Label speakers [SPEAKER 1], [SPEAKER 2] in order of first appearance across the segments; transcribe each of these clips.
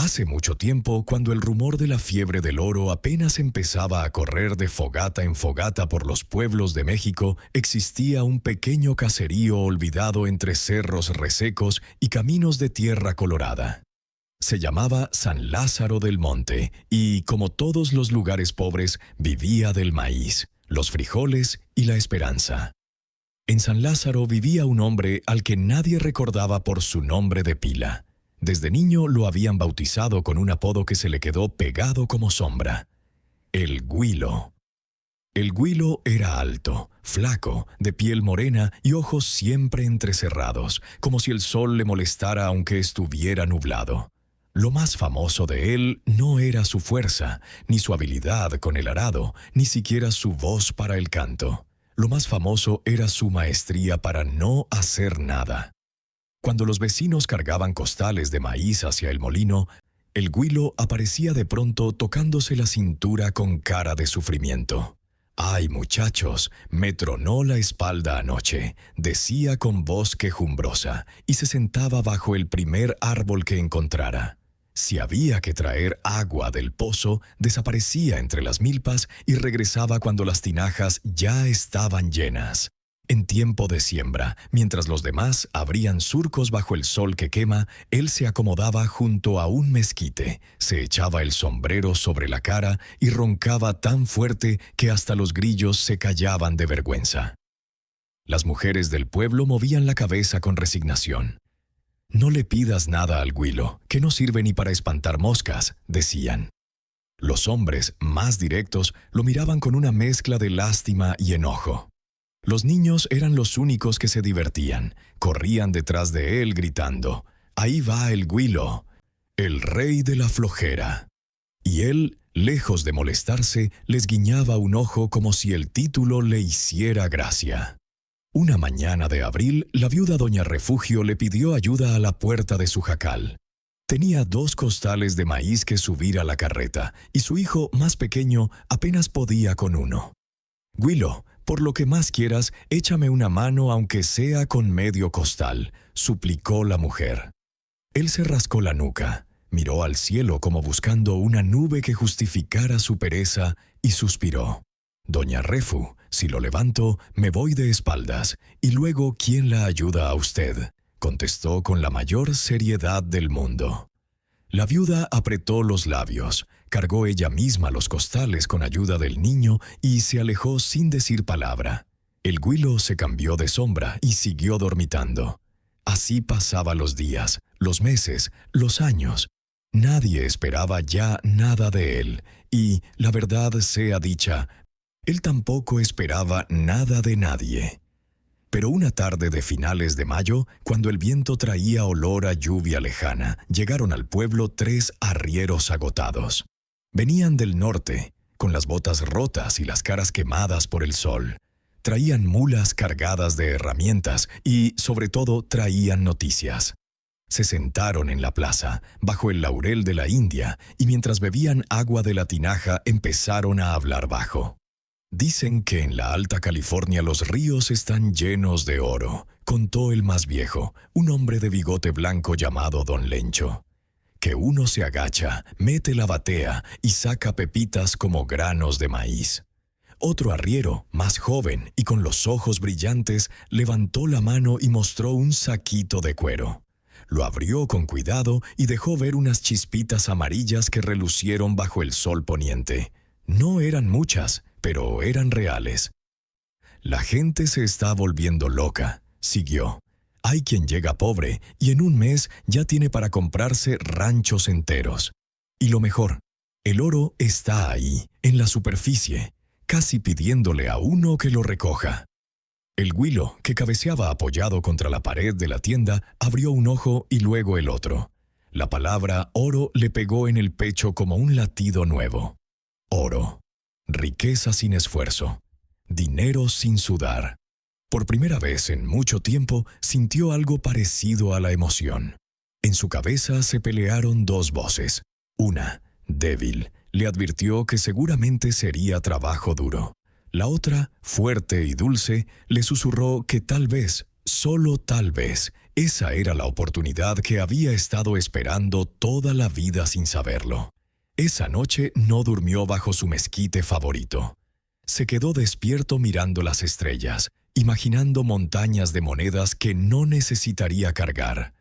[SPEAKER 1] Hace mucho tiempo, cuando el rumor de la fiebre del oro apenas empezaba a correr de fogata en fogata por los pueblos de México, existía un pequeño caserío olvidado entre cerros resecos y caminos de tierra colorada. Se llamaba San Lázaro del Monte y, como todos los lugares pobres, vivía del maíz, los frijoles y la esperanza. En San Lázaro vivía un hombre al que nadie recordaba por su nombre de pila. Desde niño lo habían bautizado con un apodo que se le quedó pegado como sombra: el Güilo. El Güilo era alto, flaco, de piel morena y ojos siempre entrecerrados, como si el sol le molestara aunque estuviera nublado. Lo más famoso de él no era su fuerza, ni su habilidad con el arado, ni siquiera su voz para el canto. Lo más famoso era su maestría para no hacer nada. Cuando los vecinos cargaban costales de maíz hacia el molino, el Güilo aparecía de pronto tocándose la cintura con cara de sufrimiento. «Ay, muchachos, me tronó la espalda anoche», decía con voz quejumbrosa, y se sentaba bajo el primer árbol que encontrara. Si había que traer agua del pozo, desaparecía entre las milpas y regresaba cuando las tinajas ya estaban llenas. En tiempo de siembra, mientras los demás abrían surcos bajo el sol que quema, él se acomodaba junto a un mezquite, se echaba el sombrero sobre la cara y roncaba tan fuerte que hasta los grillos se callaban de vergüenza. Las mujeres del pueblo movían la cabeza con resignación. «No le pidas nada al Güilo, que no sirve ni para espantar moscas», decían. Los hombres, más directos, lo miraban con una mezcla de lástima y enojo. Los niños eran los únicos que se divertían. Corrían detrás de él gritando: «Ahí va el Güilo, el rey de la flojera». Y él, lejos de molestarse, les guiñaba un ojo como si el título le hiciera gracia. Una mañana de abril, la viuda doña Refugio le pidió ayuda a la puerta de su jacal. Tenía 2 costales de maíz que subir a la carreta, y su hijo más pequeño apenas podía con uno. «Güilo, por lo que más quieras, échame una mano aunque sea con medio costal», suplicó la mujer. Él se rascó la nuca, miró al cielo como buscando una nube que justificara su pereza y suspiró. «Doña Refu, si lo levanto, me voy de espaldas, y luego ¿quién la ayuda a usted?», contestó con la mayor seriedad del mundo. La viuda apretó los labios, cargó ella misma los costales con ayuda del niño y se alejó sin decir palabra. El Güilo se cambió de sombra y siguió dormitando. Así pasaban los días, los meses, los años. Nadie esperaba ya nada de él, y, la verdad sea dicha, él tampoco esperaba nada de nadie. Pero una tarde de finales de mayo, cuando el viento traía olor a lluvia lejana, llegaron al pueblo 3 arrieros agotados. Venían del norte, con las botas rotas y las caras quemadas por el sol. Traían mulas cargadas de herramientas y, sobre todo, traían noticias. Se sentaron en la plaza, bajo el laurel de la India, y mientras bebían agua de la tinaja empezaron a hablar bajo. «Dicen que en la Alta California los ríos están llenos de oro», contó el más viejo, un hombre de bigote blanco llamado Don Lencho. «Que uno se agacha, mete la batea y saca pepitas como granos de maíz». Otro arriero, más joven y con los ojos brillantes, levantó la mano y mostró un saquito de cuero. Lo abrió con cuidado y dejó ver unas chispitas amarillas que relucieron bajo el sol poniente. No eran muchas, pero eran reales. «La gente se está volviendo loca», siguió. «Hay quien llega pobre y en un mes ya tiene para comprarse ranchos enteros. Y lo mejor, el oro está ahí, en la superficie, casi pidiéndole a uno que lo recoja». El Güilo, que cabeceaba apoyado contra la pared de la tienda, abrió un ojo y luego el otro. La palabra oro le pegó en el pecho como un latido nuevo. Oro. Riqueza sin esfuerzo. Dinero sin sudar. Por primera vez en mucho tiempo sintió algo parecido a la emoción. En su cabeza se pelearon 2 voces. Una, débil, le advirtió que seguramente sería trabajo duro. La otra, fuerte y dulce, le susurró que tal vez, solo tal vez, Esa era la oportunidad que había estado esperando toda la vida sin saberlo. Esa noche no durmió bajo su mezquite favorito. Se quedó despierto mirando las estrellas, imaginando montañas de monedas que no necesitaría cargar,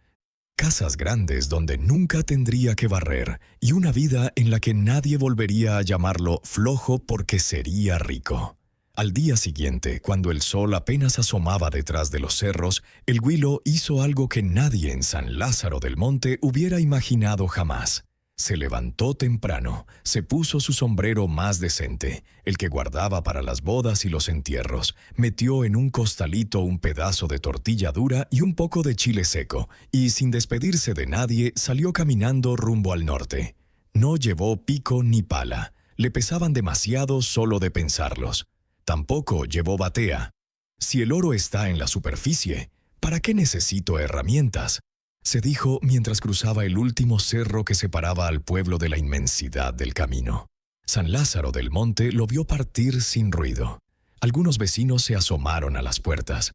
[SPEAKER 1] casas grandes donde nunca tendría que barrer y una vida en la que nadie volvería a llamarlo flojo porque sería rico. Al día siguiente, cuando el sol apenas asomaba detrás de los cerros, el Huilo hizo algo que nadie en San Lázaro del Monte hubiera imaginado jamás. Se levantó temprano, se puso su sombrero más decente, el que guardaba para las bodas y los entierros, metió en un costalito un pedazo de tortilla dura y un poco de chile seco, y sin despedirse de nadie salió caminando rumbo al norte. No llevó pico ni pala, le pesaban demasiado solo de pensarlos. Tampoco llevó batea. Si el oro está en la superficie, ¿para qué necesito herramientas?, se dijo mientras cruzaba el último cerro que separaba al pueblo de la inmensidad del camino. San Lázaro del Monte lo vio partir sin ruido. Algunos vecinos se asomaron a las puertas.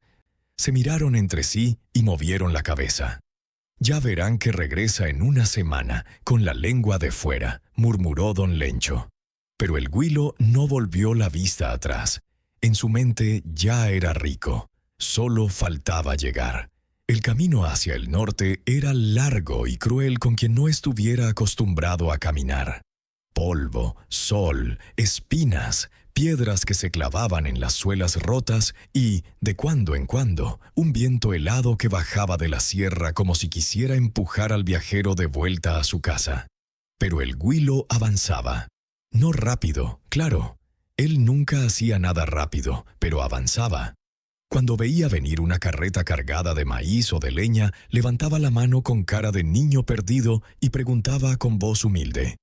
[SPEAKER 1] Se miraron entre sí y movieron la cabeza. «Ya verán que regresa en una semana, con la lengua de fuera», murmuró don Lencho. Pero el Huilo no volvió la vista atrás. En su mente ya era rico. Solo faltaba llegar. El camino hacia el norte era largo y cruel con quien no estuviera acostumbrado a caminar. Polvo, sol, espinas, piedras que se clavaban en las suelas rotas y, de cuando en cuando, un viento helado que bajaba de la sierra como si quisiera empujar al viajero de vuelta a su casa. Pero el Huilo avanzaba. No rápido, claro. Él nunca hacía nada rápido, pero avanzaba. Cuando veía venir una carreta cargada de maíz o de leña, levantaba la mano con cara de niño perdido y preguntaba con voz humilde: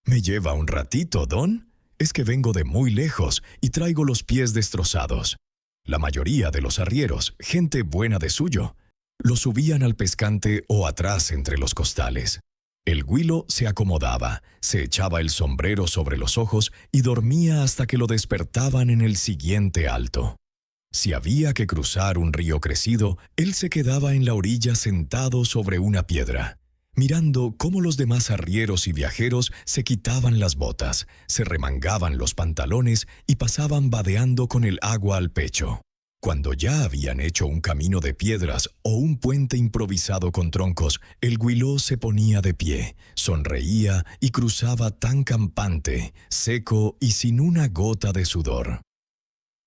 [SPEAKER 1] «¿Me lleva un ratito, don? Es que vengo de muy lejos y traigo los pies destrozados». La mayoría de los arrieros, gente buena de suyo, lo subían al pescante o atrás entre los costales. El Huilo se acomodaba, se echaba el sombrero sobre los ojos y dormía hasta que lo despertaban en el siguiente alto. Si había que cruzar un río crecido, él se quedaba en la orilla sentado sobre una piedra, mirando cómo los demás arrieros y viajeros se quitaban las botas, se remangaban los pantalones y pasaban vadeando con el agua al pecho. Cuando ya habían hecho un camino de piedras o un puente improvisado con troncos, el Huilo se ponía de pie, sonreía y cruzaba tan campante, seco y sin una gota de sudor.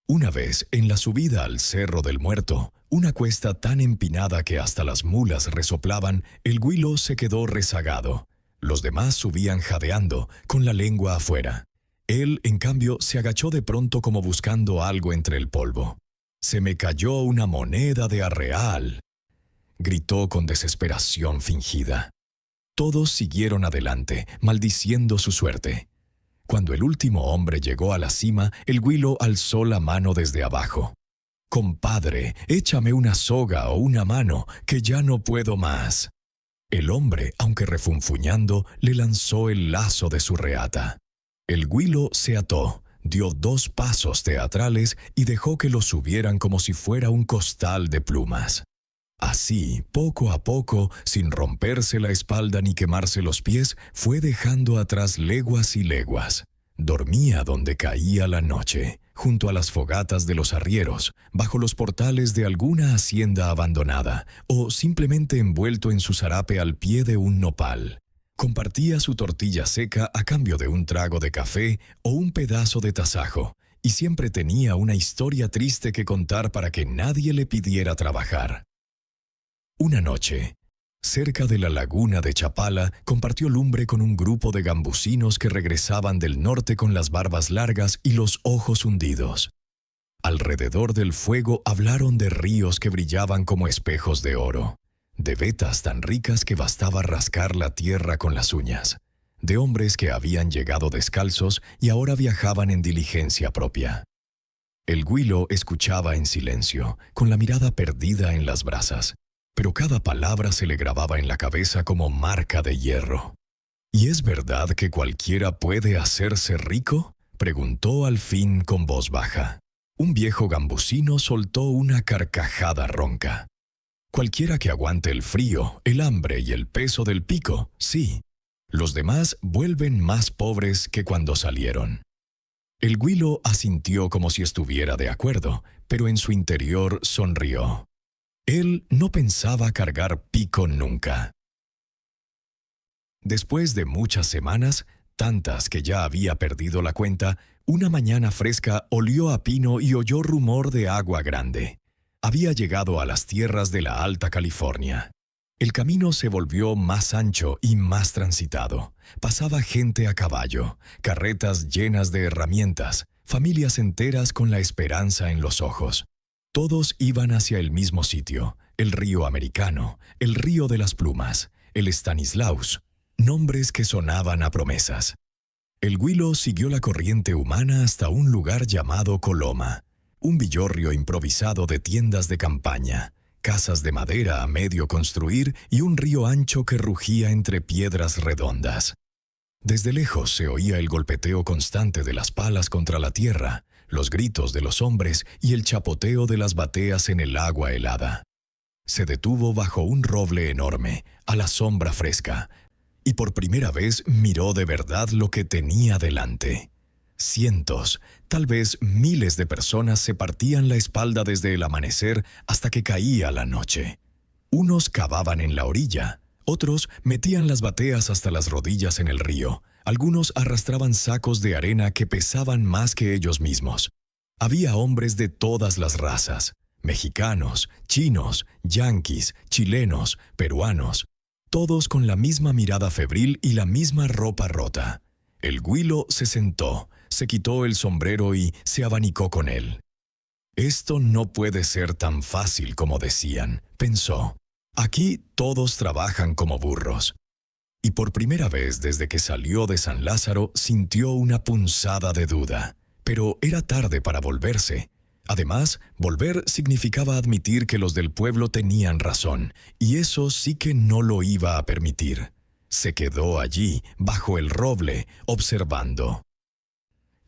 [SPEAKER 1] Una vez, en la subida al Cerro del Muerto, una cuesta tan empinada que hasta las mulas resoplaban, el Huilo se quedó rezagado. Los demás subían jadeando, con la lengua afuera. Él, en cambio, se agachó de pronto como buscando algo entre el polvo. «Se me cayó una moneda de arreal», gritó con desesperación fingida. Todos siguieron adelante, maldiciendo su suerte. Cuando el último hombre llegó a la cima, el Huilo alzó la mano desde abajo. «Compadre, échame una soga o una mano, que ya no puedo más». El hombre, aunque refunfuñando, le lanzó el lazo de su reata. El Huilo se ató, dio 2 pasos teatrales y dejó que lo subieran como si fuera un costal de plumas. Así, poco a poco, sin romperse la espalda ni quemarse los pies, fue dejando atrás leguas y leguas. Dormía donde caía la noche, junto a las fogatas de los arrieros, bajo los portales de alguna hacienda abandonada, o simplemente envuelto en su zarape al pie de un nopal. Compartía su tortilla seca a cambio de un trago de café o un pedazo de tasajo, y siempre tenía una historia triste que contar para que nadie le pidiera trabajar. Una noche, cerca de la laguna de Chapala, compartió lumbre con un grupo de gambusinos que regresaban del norte con las barbas largas y los ojos hundidos. Alrededor del fuego hablaron de ríos que brillaban como espejos de oro, de vetas tan ricas que bastaba rascar la tierra con las uñas, de hombres que habían llegado descalzos y ahora viajaban en diligencia propia. El Huilo escuchaba en silencio, con la mirada perdida en las brasas, pero cada palabra se le grababa en la cabeza como marca de hierro. «¿Y es verdad que cualquiera puede hacerse rico?», preguntó al fin con voz baja. Un viejo gambusino soltó una carcajada ronca. Cualquiera que aguante el frío, el hambre y el peso del pico, sí. Los demás vuelven más pobres que cuando salieron. El Huilo asintió como si estuviera de acuerdo, pero en su interior sonrió. Él no pensaba cargar pico nunca. Después de muchas semanas, tantas que ya había perdido la cuenta, una mañana fresca olió a pino y oyó rumor de agua grande. Había llegado a las tierras de la Alta California. El camino se volvió más ancho y más transitado. Pasaba gente a caballo, carretas llenas de herramientas, familias enteras con la esperanza en los ojos. Todos iban hacia el mismo sitio, el río Americano, el río de las plumas, el Stanislaus, nombres que sonaban a promesas. El Huilo siguió la corriente humana hasta un lugar llamado Coloma, un villorrio improvisado de tiendas de campaña, casas de madera a medio construir y un río ancho que rugía entre piedras redondas. Desde lejos se oía el golpeteo constante de las palas contra la tierra, los gritos de los hombres y el chapoteo de las bateas en el agua helada. Se detuvo bajo un roble enorme, a la sombra fresca, y por primera vez miró de verdad lo que tenía delante. Cientos, tal vez miles de personas se partían la espalda desde el amanecer hasta que caía la noche. Unos cavaban en la orilla, otros metían las bateas hasta las rodillas en el río, algunos arrastraban sacos de arena que pesaban más que ellos mismos. Había hombres de todas las razas, mexicanos, chinos, yanquis, chilenos, peruanos, todos con la misma mirada febril y la misma ropa rota. El Huilo se sentó, se quitó el sombrero y se abanicó con él. Esto no puede ser tan fácil como decían, pensó. Aquí todos trabajan como burros. Y por primera vez desde que salió de San Lázaro sintió una punzada de duda. Pero era tarde para volverse. Además, volver significaba admitir que los del pueblo tenían razón, y eso sí que no lo iba a permitir. Se quedó allí, bajo el roble, observando.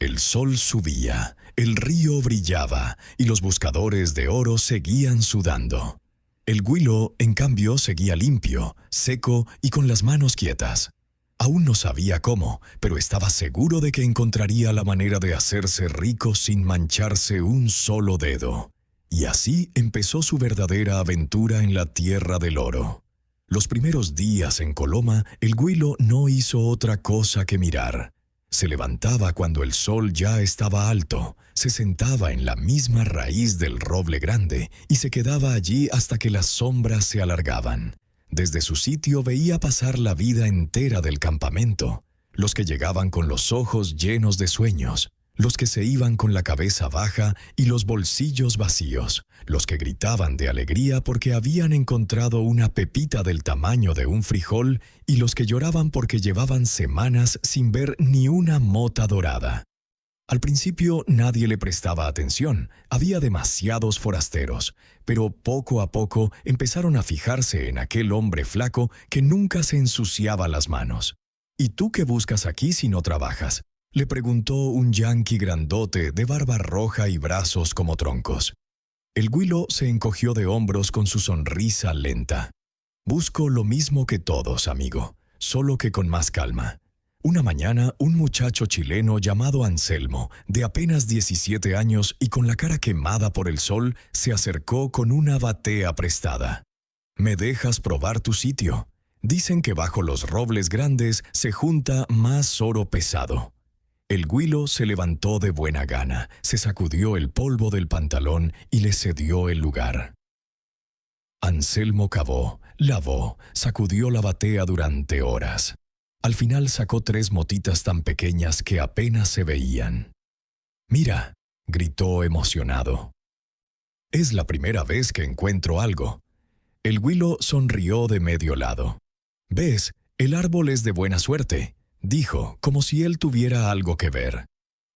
[SPEAKER 1] El sol subía, el río brillaba, y los buscadores de oro seguían sudando. El Huilo, en cambio, seguía limpio, seco y con las manos quietas. Aún no sabía cómo, pero estaba seguro de que encontraría la manera de hacerse rico sin mancharse un solo dedo. Y así empezó su verdadera aventura en la tierra del oro. Los primeros días en Coloma, el Huilo no hizo otra cosa que mirar. Se levantaba cuando el sol ya estaba alto, se sentaba en la misma raíz del roble grande y se quedaba allí hasta que las sombras se alargaban. Desde su sitio veía pasar la vida entera del campamento, los que llegaban con los ojos llenos de sueños, los que se iban con la cabeza baja y los bolsillos vacíos, los que gritaban de alegría porque habían encontrado una pepita del tamaño de un frijol y los que lloraban porque llevaban semanas sin ver ni una mota dorada. Al principio nadie le prestaba atención, había demasiados forasteros, pero poco a poco empezaron a fijarse en aquel hombre flaco que nunca se ensuciaba las manos. «¿Y tú qué buscas aquí si no trabajas?», le preguntó un yanqui grandote de barba roja y brazos como troncos. El Huilo se encogió de hombros con su sonrisa lenta. «Busco lo mismo que todos, amigo, solo que con más calma». Una mañana, un muchacho chileno llamado Anselmo, de apenas 17 años y con la cara quemada por el sol, se acercó con una batea prestada. «¿Me dejas probar tu sitio? Dicen que bajo los robles grandes se junta más oro pesado». El Huilo se levantó de buena gana, se sacudió el polvo del pantalón y le cedió el lugar. Anselmo cavó, lavó, sacudió la batea durante horas. Al final sacó 3 motitas tan pequeñas que apenas se veían. «Mira», gritó emocionado. «Es la primera vez que encuentro algo». El Huilo sonrió de medio lado. «¿Ves? El árbol es de buena suerte», dijo, como si él tuviera algo que ver.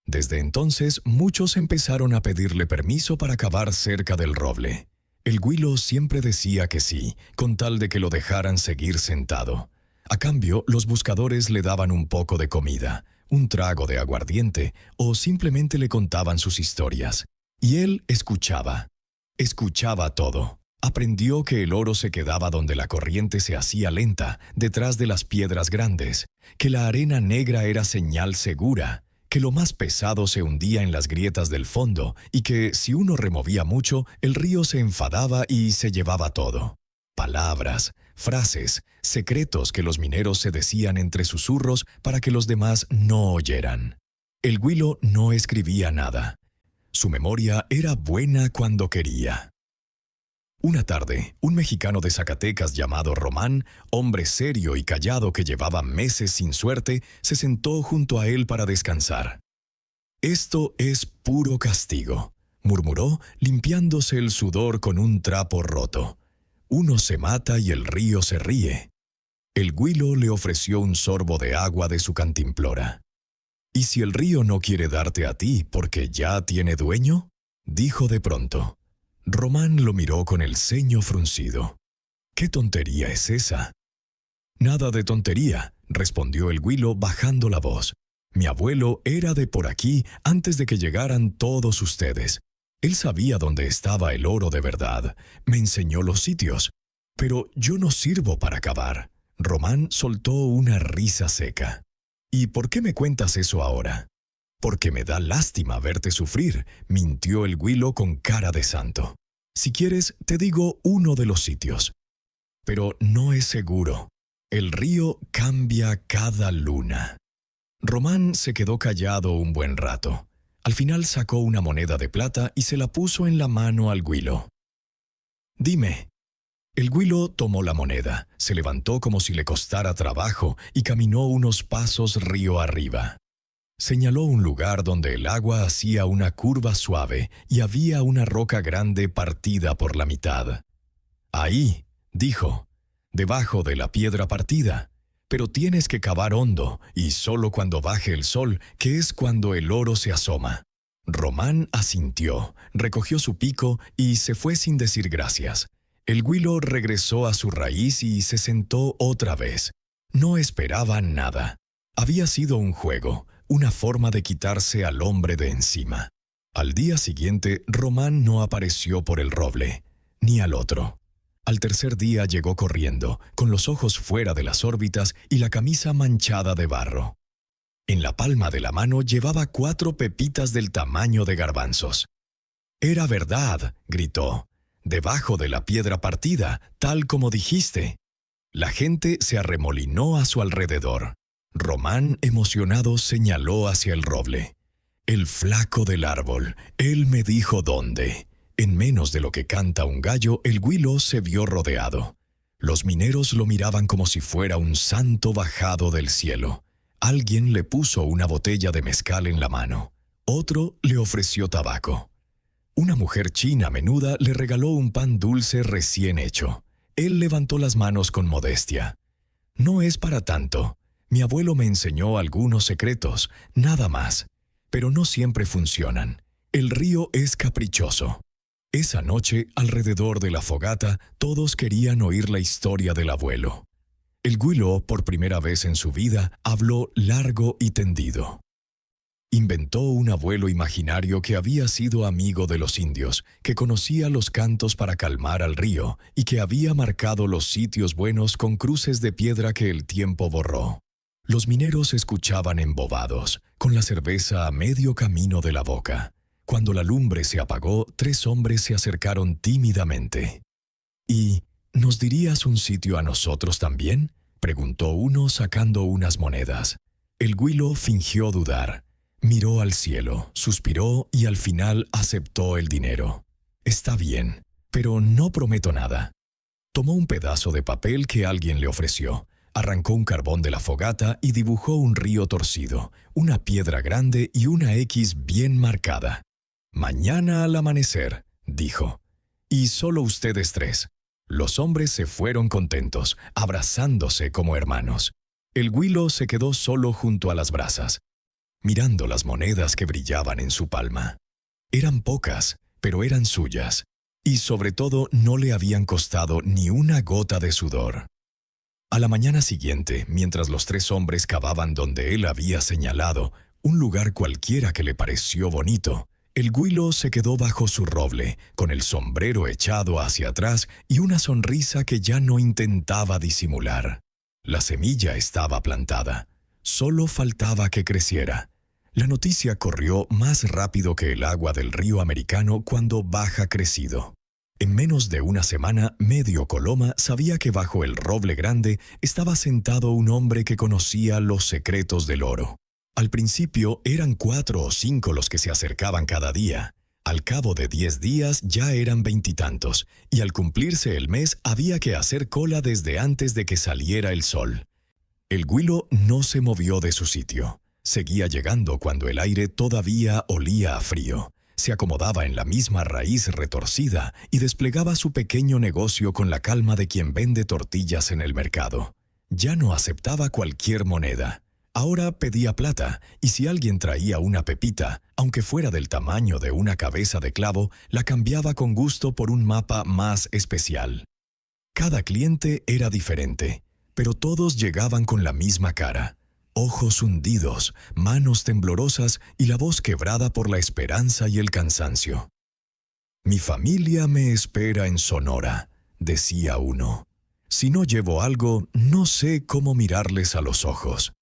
[SPEAKER 1] Desde entonces, muchos empezaron a pedirle permiso para cavar cerca del roble. El Huilo siempre decía que sí, con tal de que lo dejaran seguir sentado. A cambio, los buscadores le daban un poco de comida, un trago de aguardiente o simplemente le contaban sus historias. Y él escuchaba todo. Aprendió que el oro se quedaba donde la corriente se hacía lenta, detrás de las piedras grandes, que la arena negra era señal segura, que lo más pesado se hundía en las grietas del fondo y que, si uno removía mucho, el río se enfadaba y se llevaba todo. Palabras, frases, secretos que los mineros se decían entre susurros para que los demás no oyeran. El Huilo no escribía nada. Su memoria era buena cuando quería. Una tarde, un mexicano de Zacatecas llamado Román, hombre serio y callado que llevaba meses sin suerte, se sentó junto a él para descansar. «Esto es puro castigo», murmuró, limpiándose el sudor con un trapo roto. «Uno se mata y el río se ríe». El Huilo le ofreció un sorbo de agua de su cantimplora. «¿Y si el río no quiere darte a ti porque ya tiene dueño?», dijo de pronto. Román lo miró con el ceño fruncido. «¿Qué tontería es esa?». «Nada de tontería», respondió el Huilo bajando la voz. «Mi abuelo era de por aquí antes de que llegaran todos ustedes. Él sabía dónde estaba el oro de verdad. Me enseñó los sitios. Pero yo no sirvo para cavar». Román soltó una risa seca. «¿Y por qué me cuentas eso ahora?». «Porque me da lástima verte sufrir», mintió el Huilo con cara de santo. «Si quieres, te digo uno de los sitios». «Pero no es seguro. El río cambia cada luna». Román se quedó callado un buen rato. Al final sacó una moneda de plata y se la puso en la mano al Huilo. «Dime». El Huilo tomó la moneda, se levantó como si le costara trabajo y caminó unos pasos río arriba. Señaló un lugar donde el agua hacía una curva suave y había una roca grande partida por la mitad. «Ahí», dijo, «debajo de la piedra partida. Pero tienes que cavar hondo, y solo cuando baje el sol, que es cuando el oro se asoma». Román asintió, recogió su pico y se fue sin decir gracias. El Huilo regresó a su raíz y se sentó otra vez. No esperaba nada. Había sido un juego, una forma de quitarse al hombre de encima. Al día siguiente, Román no apareció por el roble, ni al otro. Al tercer día llegó corriendo, con los ojos fuera de las órbitas y la camisa manchada de barro. En la palma de la mano llevaba 4 pepitas del tamaño de garbanzos. «Era verdad», gritó, «debajo de la piedra partida, tal como dijiste». La gente se arremolinó a su alrededor. Román, emocionado, señaló hacia el roble. «El flaco del árbol, él me dijo dónde». En menos de lo que canta un gallo, el Huilo se vio rodeado. Los mineros lo miraban como si fuera un santo bajado del cielo. Alguien le puso una botella de mezcal en la mano. Otro le ofreció tabaco. Una mujer china menuda le regaló un pan dulce recién hecho. Él levantó las manos con modestia. «No es para tanto. Mi abuelo me enseñó algunos secretos, nada más. Pero no siempre funcionan. El río es caprichoso». Esa noche, alrededor de la fogata, todos querían oír la historia del abuelo. El Huilo, por primera vez en su vida, habló largo y tendido. Inventó un abuelo imaginario que había sido amigo de los indios, que conocía los cantos para calmar al río y que había marcado los sitios buenos con cruces de piedra que el tiempo borró. Los mineros escuchaban embobados, con la cerveza a medio camino de la boca. Cuando la lumbre se apagó, 3 hombres se acercaron tímidamente. «¿Y nos dirías un sitio a nosotros también?», preguntó uno sacando unas monedas. El Huilo fingió dudar. Miró al cielo, suspiró y al final aceptó el dinero. «Está bien, pero no prometo nada». Tomó un pedazo de papel que alguien le ofreció, arrancó un carbón de la fogata y dibujó un río torcido, una piedra grande y una X bien marcada. «Mañana al amanecer», dijo. «Y solo ustedes 3». Los hombres se fueron contentos, abrazándose como hermanos. El Huilo se quedó solo junto a las brasas, mirando las monedas que brillaban en su palma. Eran pocas, pero eran suyas, y sobre todo no le habían costado ni una gota de sudor. A la mañana siguiente, mientras los 3 hombres cavaban donde él había señalado, un lugar cualquiera que le pareció bonito, El Güilo se quedó bajo su roble, con el sombrero echado hacia atrás y una sonrisa que ya no intentaba disimular. La semilla estaba plantada. Solo faltaba que creciera. La noticia corrió más rápido que el agua del río americano cuando baja crecido. En menos de una semana, medio Coloma sabía que bajo el roble grande estaba sentado un hombre que conocía los secretos del oro. Al principio eran 4 o 5 los que se acercaban cada día. Al cabo de 10 días ya eran 20 y tantos, y al cumplirse el mes había que hacer cola desde antes de que saliera el sol. El Güilo no se movió de su sitio. Seguía llegando cuando el aire todavía olía a frío. Se acomodaba en la misma raíz retorcida y desplegaba su pequeño negocio con la calma de quien vende tortillas en el mercado. Ya no aceptaba cualquier moneda. Ahora pedía plata, y si alguien traía una pepita, aunque fuera del tamaño de una cabeza de clavo, la cambiaba con gusto por un mapa más especial. Cada cliente era diferente, pero todos llegaban con la misma cara. Ojos hundidos, manos temblorosas y la voz quebrada por la esperanza y el cansancio. «Mi familia me espera en Sonora», decía uno. «Si no llevo algo, no sé cómo mirarles a los ojos».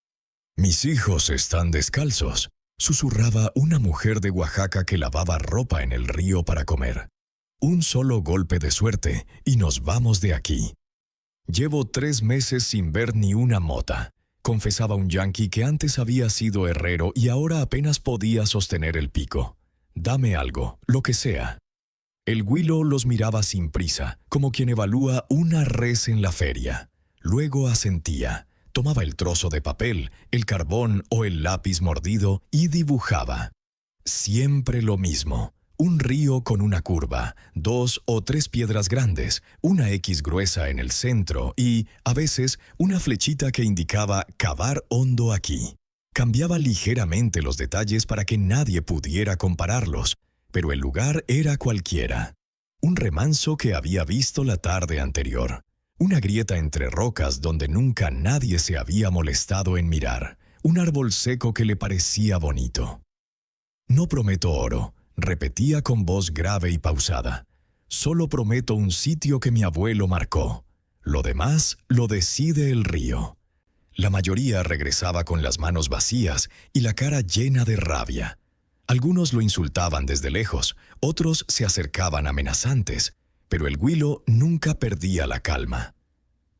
[SPEAKER 1] «Mis hijos están descalzos», susurraba una mujer de Oaxaca que lavaba ropa en el río para comer. «Un solo golpe de suerte y nos vamos de aquí». «Llevo 3 meses sin ver ni una mota», confesaba un yanqui que antes había sido herrero y ahora apenas podía sostener el pico. «Dame algo, lo que sea». El Güilo los miraba sin prisa, como quien evalúa una res en la feria. Luego asentía. Tomaba el trozo de papel, el carbón o el lápiz mordido y dibujaba. Siempre lo mismo. Un río con una curva, 2 o 3 piedras grandes, una X gruesa en el centro y, a veces, una flechita que indicaba cavar hondo aquí. Cambiaba ligeramente los detalles para que nadie pudiera compararlos, pero el lugar era cualquiera. Un remanso que había visto la tarde anterior. Una grieta entre rocas donde nunca nadie se había molestado en mirar. Un árbol seco que le parecía bonito. «No prometo oro», repetía con voz grave y pausada. «Solo prometo un sitio que mi abuelo marcó. Lo demás lo decide el río». La mayoría regresaba con las manos vacías y la cara llena de rabia. Algunos lo insultaban desde lejos, otros se acercaban amenazantes, pero el Güilo nunca perdía la calma.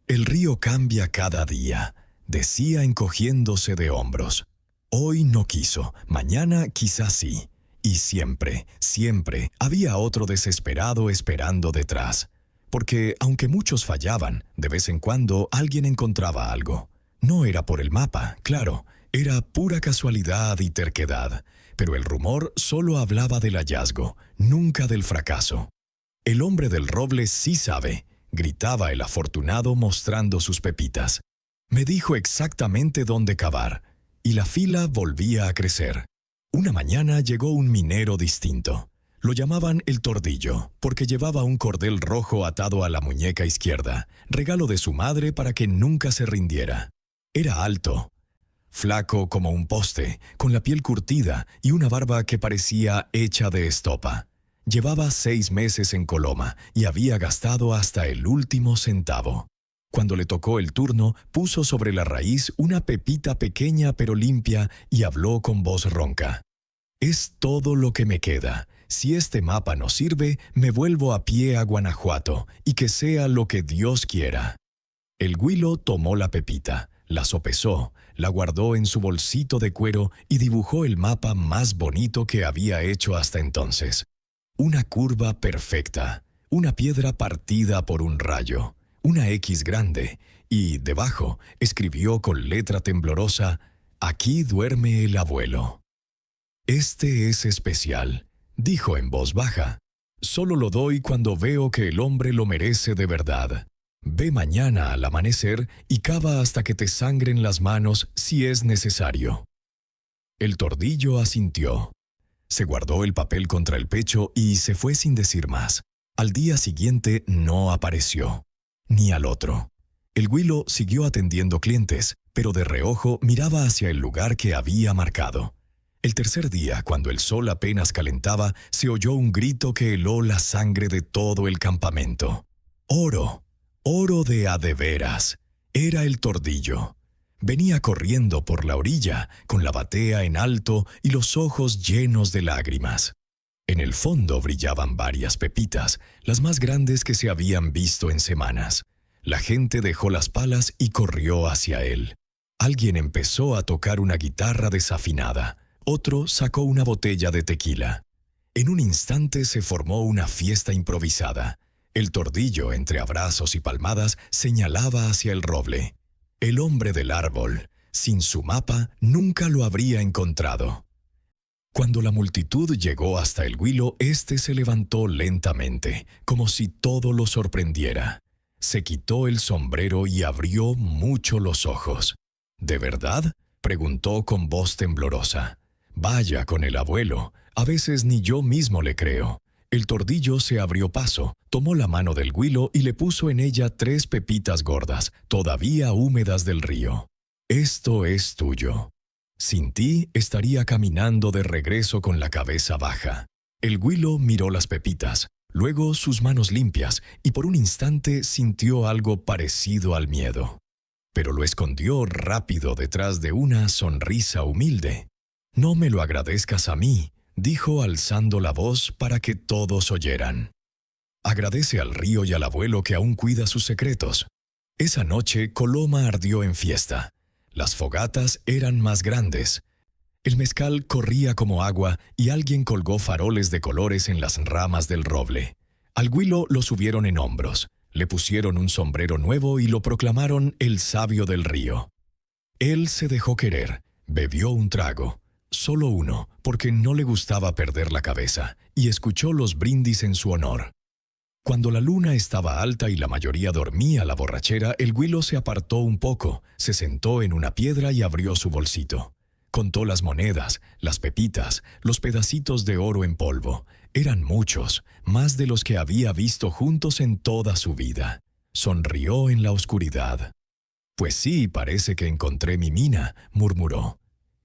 [SPEAKER 1] «El río cambia cada día», decía encogiéndose de hombros. «Hoy no quiso, mañana quizás sí». Y siempre, siempre había otro desesperado esperando detrás. Porque, aunque muchos fallaban, de vez en cuando alguien encontraba algo. No era por el mapa, claro, era pura casualidad y terquedad. Pero el rumor solo hablaba del hallazgo, nunca del fracaso. «El hombre del roble sí sabe», gritaba el afortunado mostrando sus pepitas. «Me dijo exactamente dónde cavar». Y la fila volvía a crecer. Una mañana llegó un minero distinto. Lo llamaban el Tordillo, porque llevaba un cordel rojo atado a la muñeca izquierda, regalo de su madre para que nunca se rindiera. Era alto, flaco como un poste, con la piel curtida y una barba que parecía hecha de estopa. Llevaba 6 meses en Coloma y había gastado hasta el último centavo. Cuando le tocó el turno, puso sobre la raíz una pepita pequeña pero limpia y habló con voz ronca. «Es todo lo que me queda. Si este mapa no sirve, me vuelvo a pie a Guanajuato, y que sea lo que Dios quiera». El Güilo tomó la pepita, la sopesó, la guardó en su bolsito de cuero y dibujó el mapa más bonito que había hecho hasta entonces. Una curva perfecta, una piedra partida por un rayo, una X grande, y debajo escribió con letra temblorosa: «Aquí duerme el abuelo». «Este es especial», dijo en voz baja. «Solo lo doy cuando veo que el hombre lo merece de verdad. Ve mañana al amanecer y cava hasta que te sangren las manos si es necesario». El Tordillo asintió. Se guardó el papel contra el pecho y se fue sin decir más. Al día siguiente no apareció. Ni al otro. El Güilo siguió atendiendo clientes, pero de reojo miraba hacia el lugar que había marcado. El tercer día, cuando el sol apenas calentaba, se oyó un grito que heló la sangre de todo el campamento. ¡Oro! ¡Oro de a de veras! Era el tordillo. Venía corriendo por la orilla, con la batea en alto y los ojos llenos de lágrimas. En el fondo brillaban varias pepitas, las más grandes que se habían visto en semanas. La gente dejó las palas y corrió hacia él. Alguien empezó a tocar una guitarra desafinada. Otro sacó una botella de tequila. En un instante se formó una fiesta improvisada. El tordillo, entre abrazos y palmadas, señalaba hacia el roble. El hombre del árbol, sin su mapa, nunca lo habría encontrado. Cuando la multitud llegó hasta el huilo, éste se levantó lentamente, como si todo lo sorprendiera. Se quitó el sombrero y abrió mucho los ojos. ¿De verdad?, preguntó con voz temblorosa. Vaya con el abuelo, a veces ni yo mismo le creo. El tordillo se abrió paso, tomó la mano del huilo y le puso en ella 3 pepitas gordas, todavía húmedas del río. Esto es tuyo. Sin ti estaría caminando de regreso con la cabeza baja. El huilo miró las pepitas, luego sus manos limpias, y por un instante sintió algo parecido al miedo. Pero lo escondió rápido detrás de una sonrisa humilde. «No me lo agradezcas a mí», dijo alzando la voz para que todos oyeran. «Agradece al río y al abuelo que aún cuida sus secretos». Esa noche Coloma ardió en fiesta. Las fogatas eran más grandes. El mezcal corría como agua y alguien colgó faroles de colores en las ramas del roble. Al huilo lo subieron en hombros, le pusieron un sombrero nuevo y lo proclamaron el sabio del río. Él se dejó querer, bebió un trago, solo uno, porque no le gustaba perder la cabeza, y escuchó los brindis en su honor. Cuando la luna estaba alta y la mayoría dormía la borrachera, el huilo se apartó un poco, se sentó en una piedra y abrió su bolsito. Contó las monedas, las pepitas, los pedacitos de oro en polvo. Eran muchos, más de los que había visto juntos en toda su vida. Sonrió en la oscuridad. «Pues sí, parece que encontré mi mina», murmuró.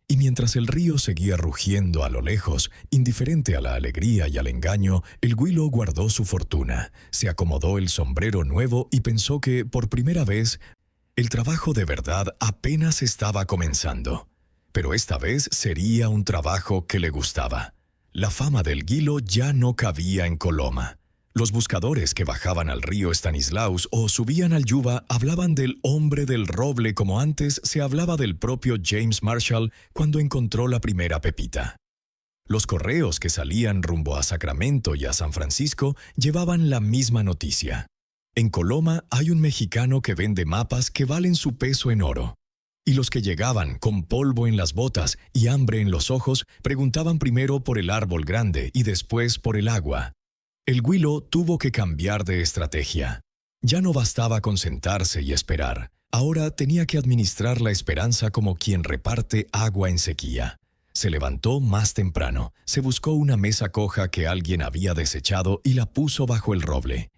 [SPEAKER 1] Y mientras el río seguía rugiendo a lo lejos, indiferente a la alegría y al engaño, el huilo guardó su fortuna, se acomodó el sombrero nuevo y pensó que, por primera vez, el trabajo de verdad apenas estaba comenzando. Pero esta vez sería un trabajo que le gustaba. La fama del Guilo ya no cabía en Coloma. Los buscadores que bajaban al río Stanislaus o subían al Yuba hablaban del hombre del roble como antes se hablaba del propio James Marshall cuando encontró la primera pepita. Los correos que salían rumbo a Sacramento y a San Francisco llevaban la misma noticia. En Coloma hay un mexicano que vende mapas que valen su peso en oro. Y los que llegaban con polvo en las botas y hambre en los ojos preguntaban primero por el árbol grande y después por el agua. El huilo tuvo que cambiar de estrategia. Ya no bastaba con sentarse y esperar. Ahora tenía que administrar la esperanza como quien reparte agua en sequía. Se levantó más temprano, se buscó una mesa coja que alguien había desechado y la puso bajo el roble.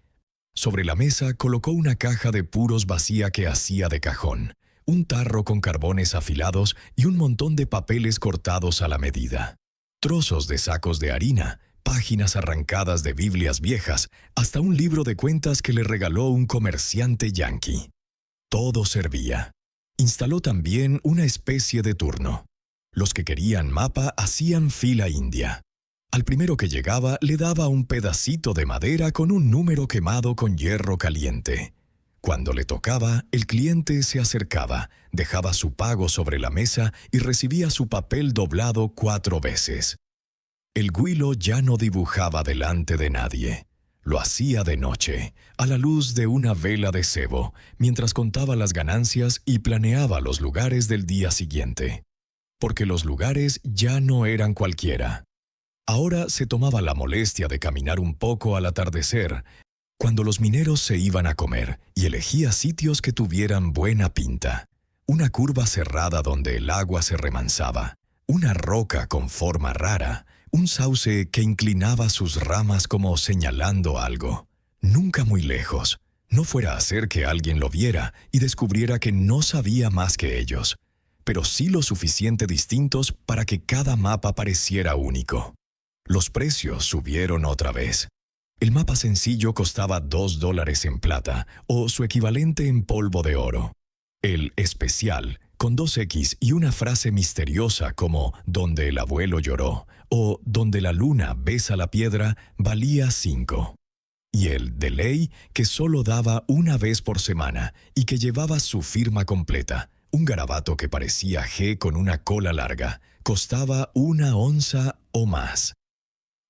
[SPEAKER 1] Sobre la mesa colocó una caja de puros vacía que hacía de cajón, un tarro con carbones afilados y un montón de papeles cortados a la medida. Trozos de sacos de harina, páginas arrancadas de Biblias viejas, hasta un libro de cuentas que le regaló un comerciante yanqui. Todo servía. Instaló también una especie de turno. Los que querían mapa hacían fila india. Al primero que llegaba le daba un pedacito de madera con un número quemado con hierro caliente. Cuando le tocaba, el cliente se acercaba, dejaba su pago sobre la mesa y recibía su papel doblado 4 veces. El huilo ya no dibujaba delante de nadie. Lo hacía de noche, a la luz de una vela de sebo, mientras contaba las ganancias y planeaba los lugares del día siguiente. Porque los lugares ya no eran cualquiera. Ahora se tomaba la molestia de caminar un poco al atardecer, cuando los mineros se iban a comer, y elegía sitios que tuvieran buena pinta. Una curva cerrada donde el agua se remansaba, una roca con forma rara, un sauce que inclinaba sus ramas como señalando algo. Nunca muy lejos. No fuera a ser que alguien lo viera y descubriera que no sabía más que ellos. pero sí lo suficiente distintos para que cada mapa pareciera único. Los precios subieron otra vez. El mapa sencillo costaba $2 en plata, o su equivalente en polvo de oro. El especial, con 2X y una frase misteriosa como «donde el abuelo lloró» o «donde la luna besa la piedra», valía 5. Y el de ley, que solo daba una vez por semana y que llevaba su firma completa, un garabato que parecía G con una cola larga, costaba 1 onza o más.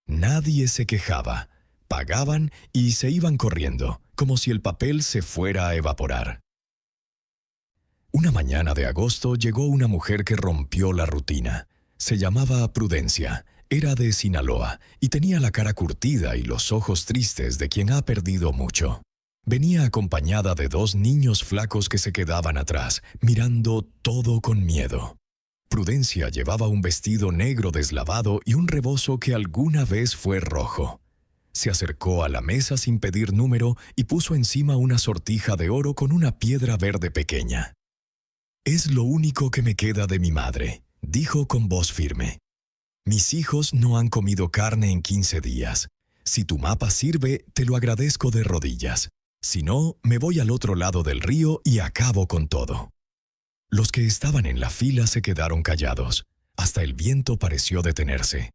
[SPEAKER 1] Nadie se quejaba. Pagaban y se iban corriendo, como si el papel se fuera a evaporar. Una mañana de agosto llegó una mujer que rompió la rutina. Se llamaba Prudencia, era de Sinaloa y tenía la cara curtida y los ojos tristes de quien ha perdido mucho. Venía acompañada de 2 niños flacos que se quedaban atrás, mirando todo con miedo. Prudencia llevaba un vestido negro deslavado y un rebozo que alguna vez fue rojo. Se acercó a la mesa sin pedir número y puso encima una sortija de oro con una piedra verde pequeña. «Es lo único que me queda de mi madre», dijo con voz firme. «Mis hijos no han comido carne en 15 días. Si tu mapa sirve, te lo agradezco de rodillas. Si no, me voy al otro lado del río y acabo con todo». Los que estaban en la fila se quedaron callados. Hasta el viento pareció detenerse.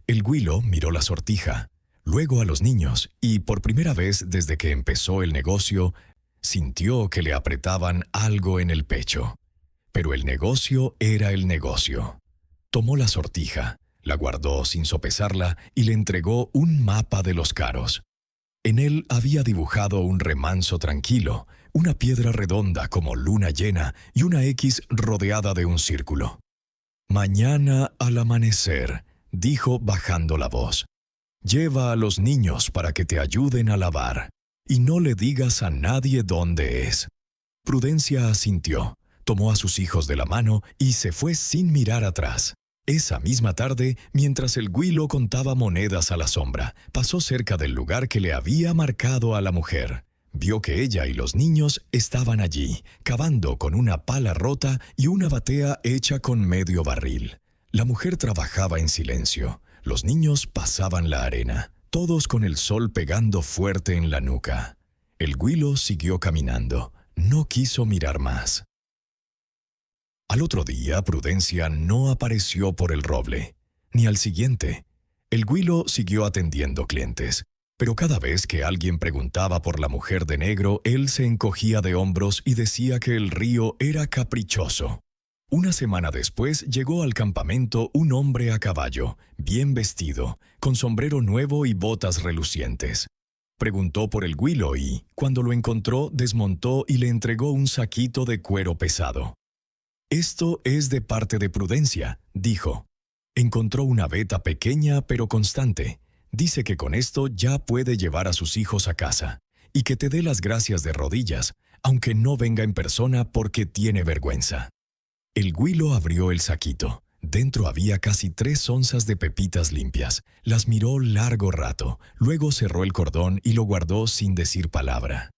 [SPEAKER 1] El Güilo miró la sortija, luego a los niños, y por primera vez desde que empezó el negocio, sintió que le apretaban algo en el pecho. Pero el negocio era el negocio. Tomó la sortija, la guardó sin sopesarla y le entregó un mapa de los caros. En él había dibujado un remanso tranquilo, una piedra redonda como luna llena y una X rodeada de un círculo. «Mañana al amanecer», dijo bajando la voz, «lleva a los niños para que te ayuden a lavar, y no le digas a nadie dónde es». Prudencia asintió, tomó a sus hijos de la mano y se fue sin mirar atrás. Esa misma tarde, mientras el Güilo contaba monedas a la sombra, pasó cerca del lugar que le había marcado a la mujer. Vio que ella y los niños estaban allí, cavando con una pala rota y una batea hecha con medio barril. La mujer trabajaba en silencio. Los niños pasaban la arena, todos con el sol pegando fuerte en la nuca. El Güilo siguió caminando. No quiso mirar más. Al otro día, Prudencia no apareció por el roble, ni al siguiente. El Güilo siguió atendiendo clientes, pero cada vez que alguien preguntaba por la mujer de negro, él se encogía de hombros y decía que el río era caprichoso. Una semana después llegó al campamento un hombre a caballo, bien vestido, con sombrero nuevo y botas relucientes. Preguntó por el Güilo y, cuando lo encontró, desmontó y le entregó un saquito de cuero pesado. «Esto es de parte de Prudencia», dijo. Encontró una veta pequeña pero constante. Dice que con esto ya puede llevar a sus hijos a casa y que te dé las gracias de rodillas, aunque no venga en persona porque tiene vergüenza. El Güilo abrió el saquito. Dentro había casi 3 onzas de pepitas limpias. Las miró largo rato, luego cerró el cordón y lo guardó sin decir palabra.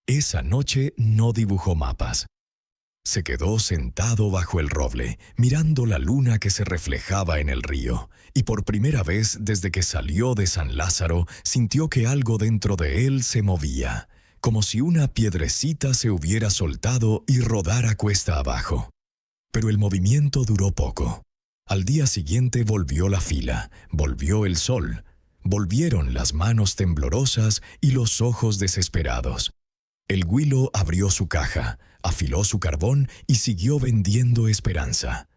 [SPEAKER 1] Esa noche no dibujó mapas. Se quedó sentado bajo el roble, mirando la luna que se reflejaba en el río, y por primera vez desde que salió de San Lázaro, sintió que algo dentro de él se movía, como si una piedrecita se hubiera soltado y rodara cuesta abajo. Pero el movimiento duró poco. Al día siguiente volvió la fila, volvió el sol, volvieron las manos temblorosas y los ojos desesperados. El Güilo abrió su caja, afiló su carbón y siguió vendiendo esperanza.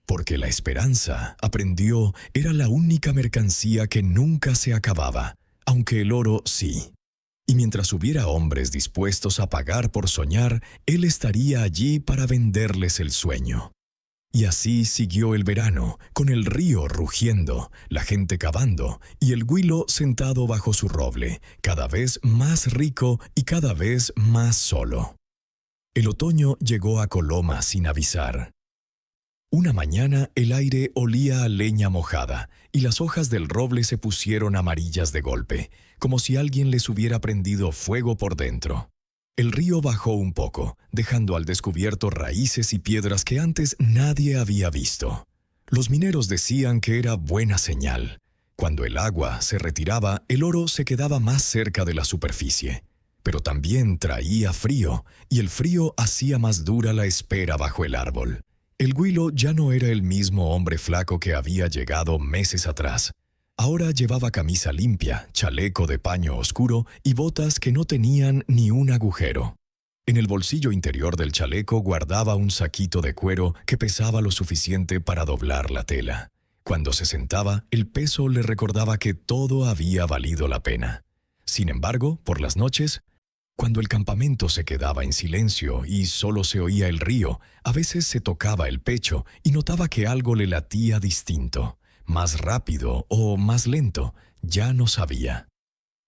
[SPEAKER 1] Porque la esperanza, aprendió, era la única mercancía que nunca se acababa, aunque el oro sí. Y mientras hubiera hombres dispuestos a pagar por soñar, él estaría allí para venderles el sueño. Y así siguió el verano, con el río rugiendo, la gente cavando y el Güilo sentado bajo su roble, cada vez más rico y cada vez más solo. El otoño llegó a Coloma sin avisar. Una mañana el aire olía a leña mojada y las hojas del roble se pusieron amarillas de golpe, como si alguien les hubiera prendido fuego por dentro. El río bajó un poco, dejando al descubierto raíces y piedras que antes nadie había visto. Los mineros decían que era buena señal. Cuando el agua se retiraba, el oro se quedaba más cerca de la superficie. Pero también traía frío, y el frío hacía más dura la espera bajo el árbol. El Güilo ya no era el mismo hombre flaco que había llegado meses atrás. Ahora llevaba camisa limpia, chaleco de paño oscuro y botas que no tenían ni un agujero. En el bolsillo interior del chaleco guardaba un saquito de cuero que pesaba lo suficiente para doblar la tela. Cuando se sentaba, el peso le recordaba que todo había valido la pena. Sin embargo, por las noches, cuando el campamento se quedaba en silencio y solo se oía el río, a veces se tocaba el pecho y notaba que algo le latía distinto. Más rápido o más lento, ya no sabía.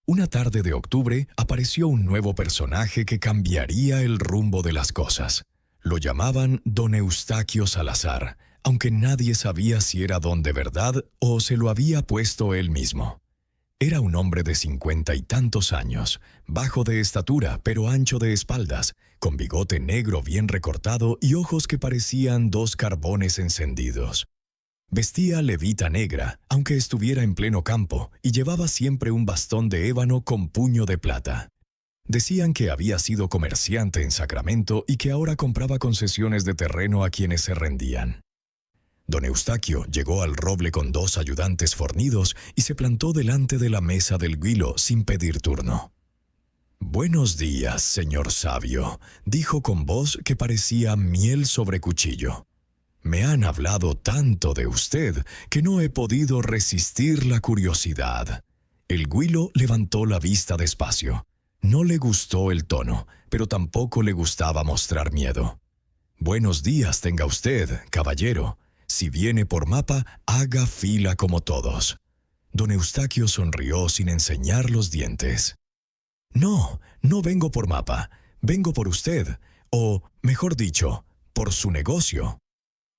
[SPEAKER 1] Una tarde de octubre apareció un nuevo personaje que cambiaría el rumbo de las cosas. Lo llamaban Don Eustaquio Salazar, aunque nadie sabía si era don de verdad o se lo había puesto él mismo. Era un hombre de 50 y tantos años, bajo de estatura pero ancho de espaldas, con bigote negro bien recortado y ojos que parecían dos carbones encendidos. Vestía levita negra, aunque estuviera en pleno campo, y llevaba siempre un bastón de ébano con puño de plata. Decían que había sido comerciante en Sacramento y que ahora compraba concesiones de terreno a quienes se rendían. Don Eustaquio llegó al roble con 2 ayudantes fornidos y se plantó delante de la mesa del Güilo sin pedir turno. «Buenos días, señor sabio», dijo con voz que parecía miel sobre cuchillo. «Me han hablado tanto de usted que no he podido resistir la curiosidad». El Güilo levantó la vista despacio. No le gustó el tono, pero tampoco le gustaba mostrar miedo. «Buenos días tenga usted, caballero. Si viene por mapa, haga fila como todos». Don Eustaquio sonrió sin enseñar los dientes. «No, no vengo por mapa. Vengo por usted, o, mejor dicho, por su negocio».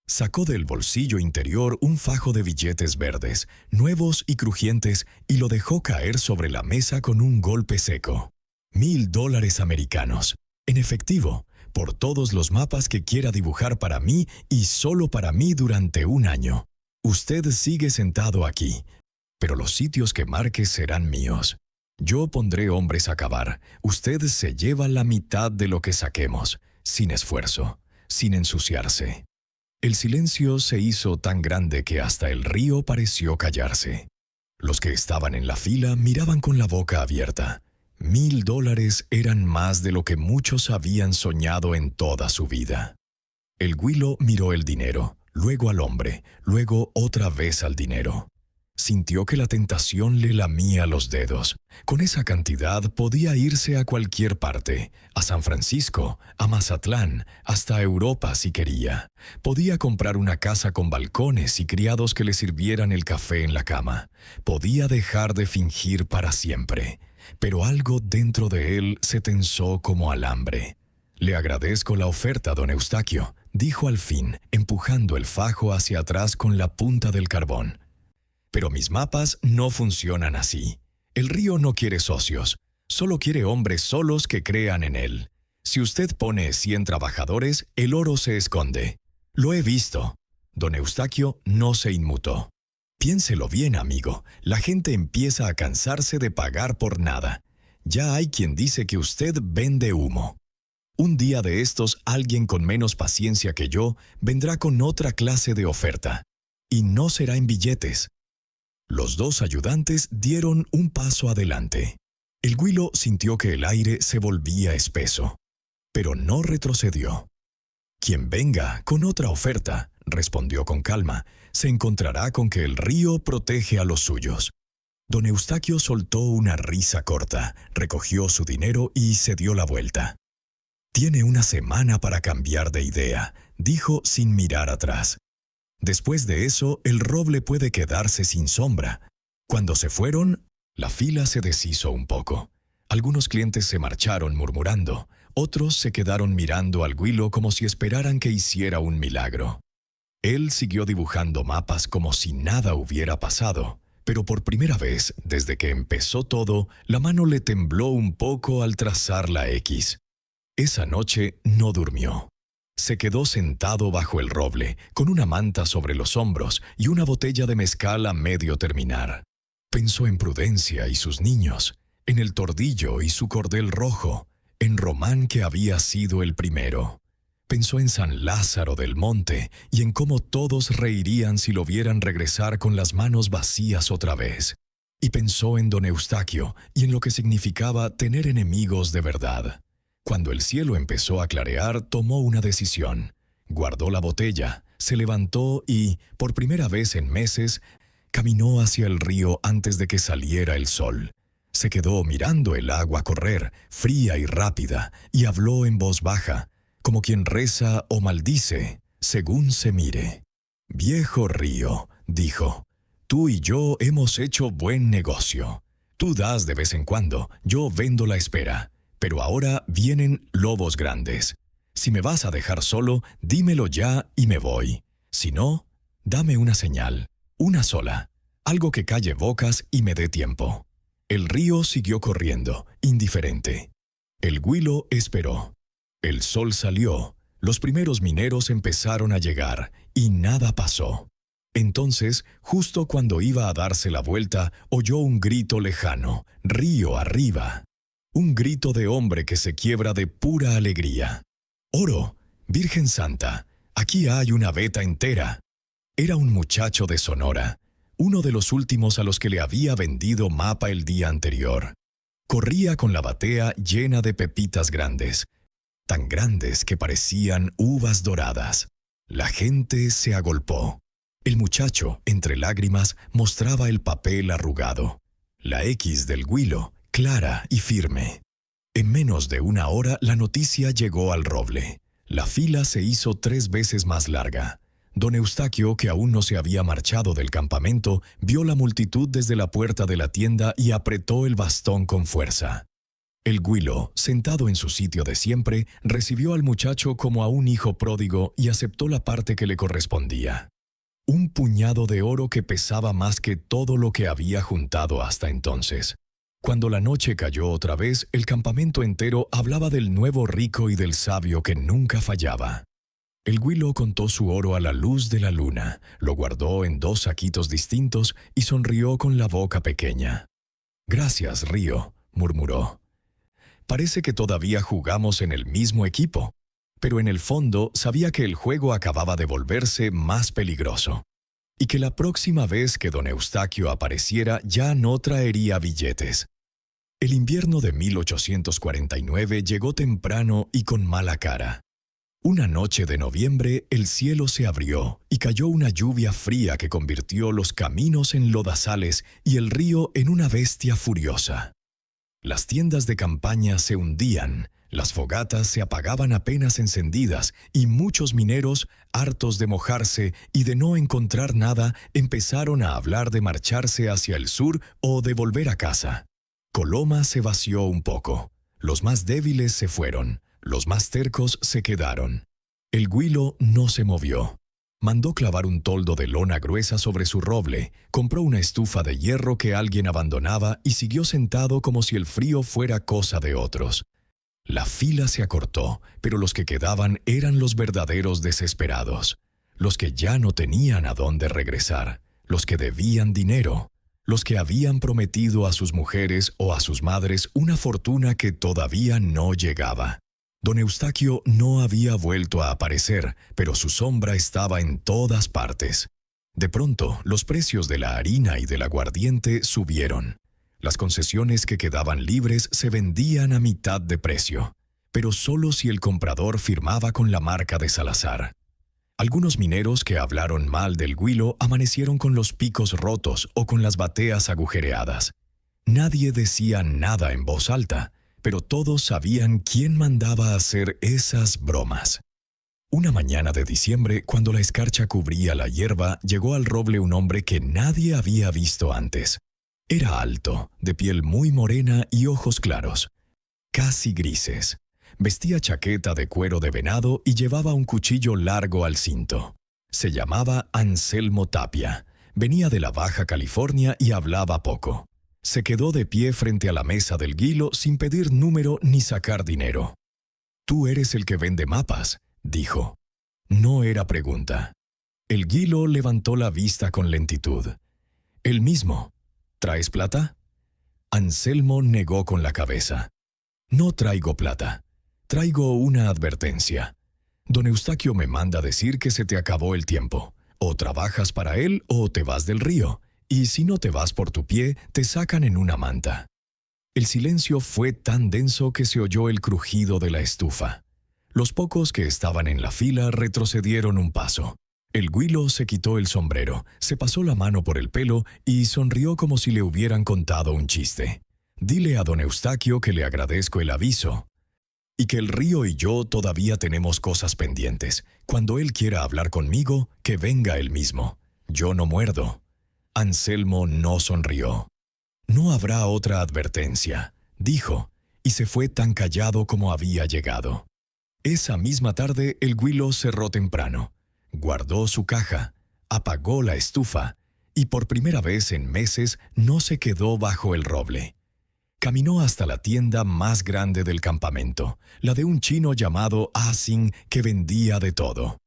[SPEAKER 1] Sacó del bolsillo interior un fajo de billetes verdes, nuevos y crujientes, y lo dejó caer sobre la mesa con un golpe seco. $1000 americanos, en efectivo, por todos los mapas que quiera dibujar para mí y solo para mí durante un año. Usted sigue sentado aquí, pero los sitios que marque serán míos. Yo pondré hombres a cavar. Usted se lleva la mitad de lo que saquemos, sin esfuerzo, sin ensuciarse. El silencio se hizo tan grande que hasta el río pareció callarse. Los que estaban en la fila miraban con la boca abierta. $1000 eran más de lo que muchos habían soñado en toda su vida. El Güilo miró el dinero, luego al hombre, luego otra vez al dinero. Sintió que la tentación le lamía los dedos. Con esa cantidad podía irse a cualquier parte, a San Francisco, a Mazatlán, hasta Europa si quería. Podía comprar una casa con balcones y criados que le sirvieran el café en la cama. Podía dejar de fingir para siempre. Pero algo dentro de él se tensó como alambre. «Le agradezco la oferta, don Eustaquio», dijo al fin, empujando el fajo hacia atrás con la punta del carbón. «Pero mis mapas no funcionan así. El río no quiere socios, solo quiere hombres solos que crean en él. Si usted pone 100 trabajadores, el oro se esconde. Lo he visto». Don Eustaquio no se inmutó. «Piénselo bien, amigo. La gente empieza a cansarse de pagar por nada. Ya hay quien dice que usted vende humo. Un día de estos, alguien con menos paciencia que yo vendrá con otra clase de oferta. Y no será en billetes». Los 2 ayudantes dieron un paso adelante. El Güilo sintió que el aire se volvía espeso, pero no retrocedió. «Quien venga con otra oferta», respondió con calma, «se encontrará con que el río protege a los suyos». Don Eustaquio soltó una risa corta, recogió su dinero y se dio la vuelta. «Tiene una semana para cambiar de idea», dijo sin mirar atrás. «Después de eso, el roble puede quedarse sin sombra». Cuando se fueron, la fila se deshizo un poco. Algunos clientes se marcharon murmurando, otros se quedaron mirando al Güilo como si esperaran que hiciera un milagro. Él siguió dibujando mapas como si nada hubiera pasado, pero por primera vez, desde que empezó todo, la mano le tembló un poco al trazar la X. Esa noche no durmió. Se quedó sentado bajo el roble, con una manta sobre los hombros y una botella de mezcal a medio terminar. Pensó en Prudencia y sus niños, en el tordillo y su cordel rojo, en Román que había sido el primero. Pensó en San Lázaro del Monte y en cómo todos reirían si lo vieran regresar con las manos vacías otra vez. Y pensó en don Eustaquio y en lo que significaba tener enemigos de verdad. Cuando el cielo empezó a clarear, tomó una decisión. Guardó la botella, se levantó y, por primera vez en meses, caminó hacia el río antes de que saliera el sol. Se quedó mirando el agua correr, fría y rápida, y habló en voz baja, como quien reza o maldice, según se mire. «Viejo río», dijo, «tú y yo hemos hecho buen negocio. Tú das de vez en cuando, yo vendo la espera. Pero ahora vienen lobos grandes. Si me vas a dejar solo, dímelo ya y me voy. Si no, dame una señal, una sola, algo que calle bocas y me dé tiempo». El río siguió corriendo, indiferente. El Güilo esperó. El sol salió, los primeros mineros empezaron a llegar y nada pasó. Entonces, justo cuando iba a darse la vuelta, oyó un grito lejano, río arriba. Un grito de hombre que se quiebra de pura alegría. «¡Oro! Virgen Santa! Aquí hay una veta entera». Era un muchacho de Sonora, uno de los últimos a los que le había vendido Mapa el día anterior. Corría con la batea llena de pepitas grandes, tan grandes que parecían uvas doradas. La gente se agolpó. El muchacho, entre lágrimas, mostraba el papel arrugado. La X del Güilo, clara y firme. En menos de una hora la noticia llegó al roble. La fila se hizo 3 veces más larga. Don Eustaquio, que aún no se había marchado del campamento, vio la multitud desde la puerta de la tienda y apretó el bastón con fuerza. El Güilo, sentado en su sitio de siempre, recibió al muchacho como a un hijo pródigo y aceptó la parte que le correspondía. Un puñado de oro que pesaba más que todo lo que había juntado hasta entonces. Cuando la noche cayó otra vez, el campamento entero hablaba del nuevo rico y del sabio que nunca fallaba. El Güilo contó su oro a la luz de la luna, lo guardó en 2 saquitos distintos y sonrió con la boca pequeña. «Gracias, Río», murmuró. «Parece que todavía jugamos en el mismo equipo». Pero en el fondo sabía que el juego acababa de volverse más peligroso, y que la próxima vez que don Eustaquio apareciera ya no traería billetes. El invierno de 1849 llegó temprano y con mala cara. Una noche de noviembre el cielo se abrió y cayó una lluvia fría que convirtió los caminos en lodazales y el río en una bestia furiosa. Las tiendas de campaña se hundían, las fogatas se apagaban apenas encendidas y muchos mineros, hartos de mojarse y de no encontrar nada, empezaron a hablar de marcharse hacia el sur o de volver a casa. Coloma se vació un poco. Los más débiles se fueron. Los más tercos se quedaron. El Güilo no se movió. Mandó clavar un toldo de lona gruesa sobre su roble, compró una estufa de hierro que alguien abandonaba y siguió sentado como si el frío fuera cosa de otros. La fila se acortó, pero los que quedaban eran los verdaderos desesperados, los que ya no tenían a dónde regresar, los que debían dinero, los que habían prometido a sus mujeres o a sus madres una fortuna que todavía no llegaba. Don Eustaquio no había vuelto a aparecer, pero su sombra estaba en todas partes. De pronto, los precios de la harina y del aguardiente subieron. Las concesiones que quedaban libres se vendían a mitad de precio, pero solo si el comprador firmaba con la marca de Salazar. Algunos mineros que hablaron mal del Güilo amanecieron con los picos rotos o con las bateas agujereadas. Nadie decía nada en voz alta, pero todos sabían quién mandaba hacer esas bromas. Una mañana de diciembre, cuando la escarcha cubría la hierba, llegó al roble un hombre que nadie había visto antes. Era alto, de piel muy morena y ojos claros, casi grises. Vestía chaqueta de cuero de venado y llevaba un cuchillo largo al cinto. Se llamaba Anselmo Tapia, venía de la Baja California y hablaba poco. Se quedó de pie frente a la mesa del Güilo sin pedir número ni sacar dinero. «Tú eres el que vende mapas», dijo. No era pregunta. El Guilo levantó la vista con lentitud. «El mismo. ¿Traes plata?» Anselmo negó con la cabeza. «No traigo plata. Traigo una advertencia. Don Eustaquio me manda decir que se te acabó el tiempo. O trabajas para él o te vas del río, y si no te vas por tu pie, te sacan en una manta». El silencio fue tan denso que se oyó el crujido de la estufa. Los pocos que estaban en la fila retrocedieron un paso. El Guilo se quitó el sombrero, se pasó la mano por el pelo y sonrió como si le hubieran contado un chiste. «Dile a don Eustaquio que le agradezco el aviso y que el río y yo todavía tenemos cosas pendientes. Cuando él quiera hablar conmigo, que venga él mismo. Yo no muerdo». Anselmo no sonrió. «No habrá otra advertencia», dijo, y se fue tan callado como había llegado. Esa misma tarde el Guilo cerró temprano, guardó su caja, apagó la estufa y por primera vez en meses no se quedó bajo el roble. Caminó hasta la tienda más grande del campamento, la de un chino llamado Ah Sin que vendía de todo.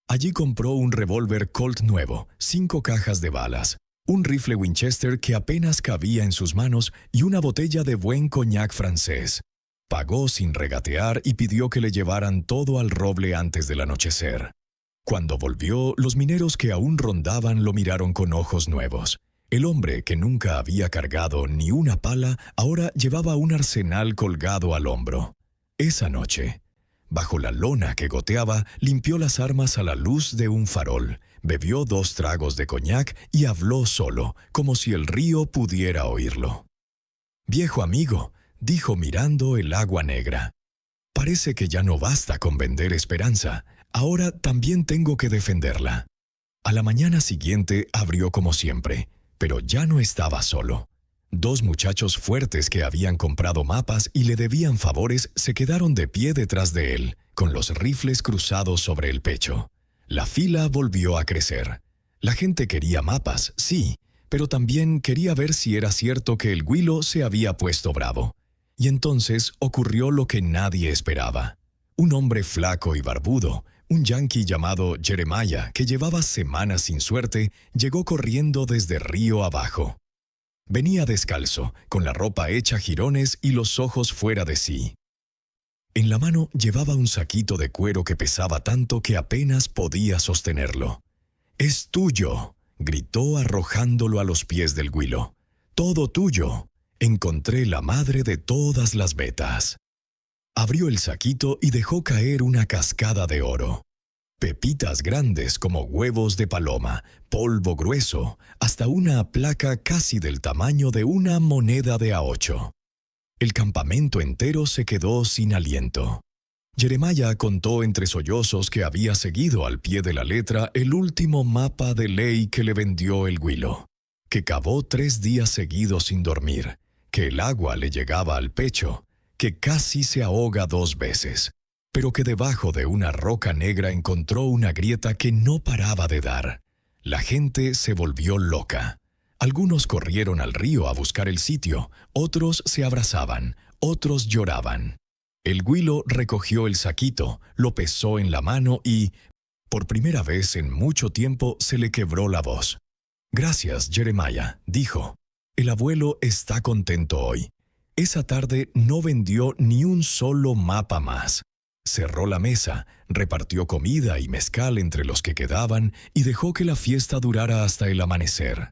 [SPEAKER 1] Allí compró un revólver Colt nuevo, 5 cajas de balas, un rifle Winchester que apenas cabía en sus manos y una botella de buen coñac francés. Pagó sin regatear y pidió que le llevaran todo al roble antes del anochecer. Cuando volvió, los mineros que aún rondaban lo miraron con ojos nuevos. El hombre, que nunca había cargado ni una pala, ahora llevaba un arsenal colgado al hombro. Esa noche, bajo la lona que goteaba, limpió las armas a la luz de un farol, bebió 2 tragos de coñac y habló solo, como si el río pudiera oírlo. «Viejo amigo», dijo mirando el agua negra, «parece que ya no basta con vender esperanza, ahora también tengo que defenderla». A la mañana siguiente abrió como siempre, pero ya no estaba solo. 2 muchachos fuertes que habían comprado mapas y le debían favores se quedaron de pie detrás de él, con los rifles cruzados sobre el pecho. La fila volvió a crecer. La gente quería mapas, sí, pero también quería ver si era cierto que el Guilo se había puesto bravo. Y entonces ocurrió lo que nadie esperaba. Un hombre flaco y barbudo, un yanqui llamado Jeremiah, que llevaba semanas sin suerte, llegó corriendo desde río abajo. Venía descalzo, con la ropa hecha jirones y los ojos fuera de sí. En la mano llevaba un saquito de cuero que pesaba tanto que apenas podía sostenerlo. «¡Es tuyo!», gritó arrojándolo a los pies del Guilo. «¡Todo tuyo! Encontré la madre de todas las vetas». Abrió el saquito y dejó caer una cascada de oro. Pepitas grandes como huevos de paloma, polvo grueso, hasta una placa casi del tamaño de una moneda de A8. El campamento entero se quedó sin aliento. Jeremiah contó entre sollozos que había seguido al pie de la letra el último mapa de ley que le vendió el Guilo, que cavó 3 días seguidos sin dormir, que el agua le llegaba al pecho, que casi se ahoga 2 veces, pero que debajo de una roca negra encontró una grieta que no paraba de dar. La gente se volvió loca. Algunos corrieron al río a buscar el sitio, otros se abrazaban, otros lloraban. El Guilo recogió el saquito, lo pesó en la mano y, por primera vez en mucho tiempo, se le quebró la voz. «Gracias, Jeremiah», dijo. «El abuelo está contento hoy». Esa tarde no vendió ni un solo mapa más. Cerró la mesa, repartió comida y mezcal entre los que quedaban y dejó que la fiesta durara hasta el amanecer.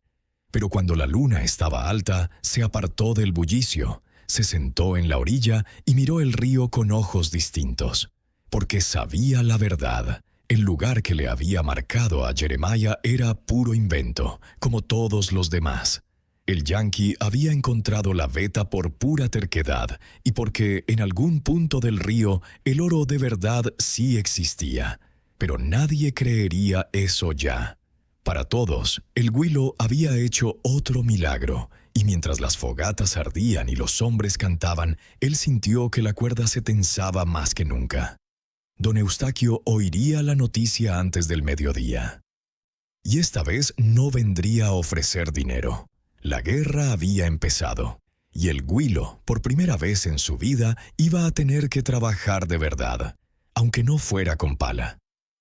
[SPEAKER 1] Pero cuando la luna estaba alta, se apartó del bullicio, se sentó en la orilla y miró el río con ojos distintos. Porque sabía la verdad. El lugar que le había marcado a Jeremiah era puro invento, como todos los demás. El yanqui había encontrado la veta por pura terquedad y porque en algún punto del río el oro de verdad sí existía. Pero nadie creería eso ya. Para todos, el Guilo había hecho otro milagro, y mientras las fogatas ardían y los hombres cantaban, él sintió que la cuerda se tensaba más que nunca. Don Eustaquio oiría la noticia antes del mediodía. Y esta vez no vendría a ofrecer dinero. La guerra había empezado. y el Huilo, por primera vez en su vida, iba a tener que trabajar de verdad, aunque no fuera con pala.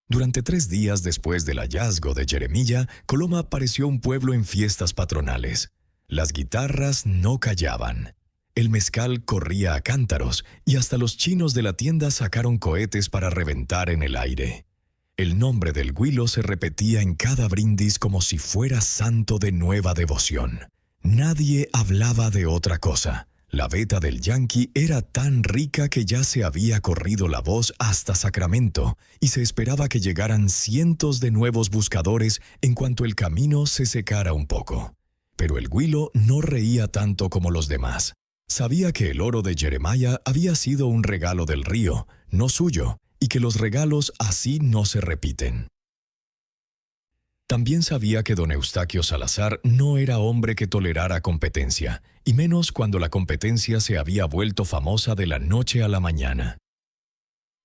[SPEAKER 1] Durante 3 días después del hallazgo de Jeremiah, Coloma pareció un pueblo en fiestas patronales. Las guitarras no callaban. El mezcal corría a cántaros y hasta los chinos de la tienda sacaron cohetes para reventar en el aire. El nombre del Huilo se repetía en cada brindis como si fuera santo de nueva devoción. Nadie hablaba de otra cosa. La veta del yanqui era tan rica que ya se había corrido la voz hasta Sacramento y se esperaba que llegaran cientos de nuevos buscadores en cuanto el camino se secara un poco. Pero el Huilo no reía tanto como los demás. Sabía que el oro de Jeremiah había sido un regalo del río, no suyo, y que los regalos así no se repiten. También sabía que don Eustaquio Salazar no era hombre que tolerara competencia, y menos cuando la competencia se había vuelto famosa de la noche a la mañana.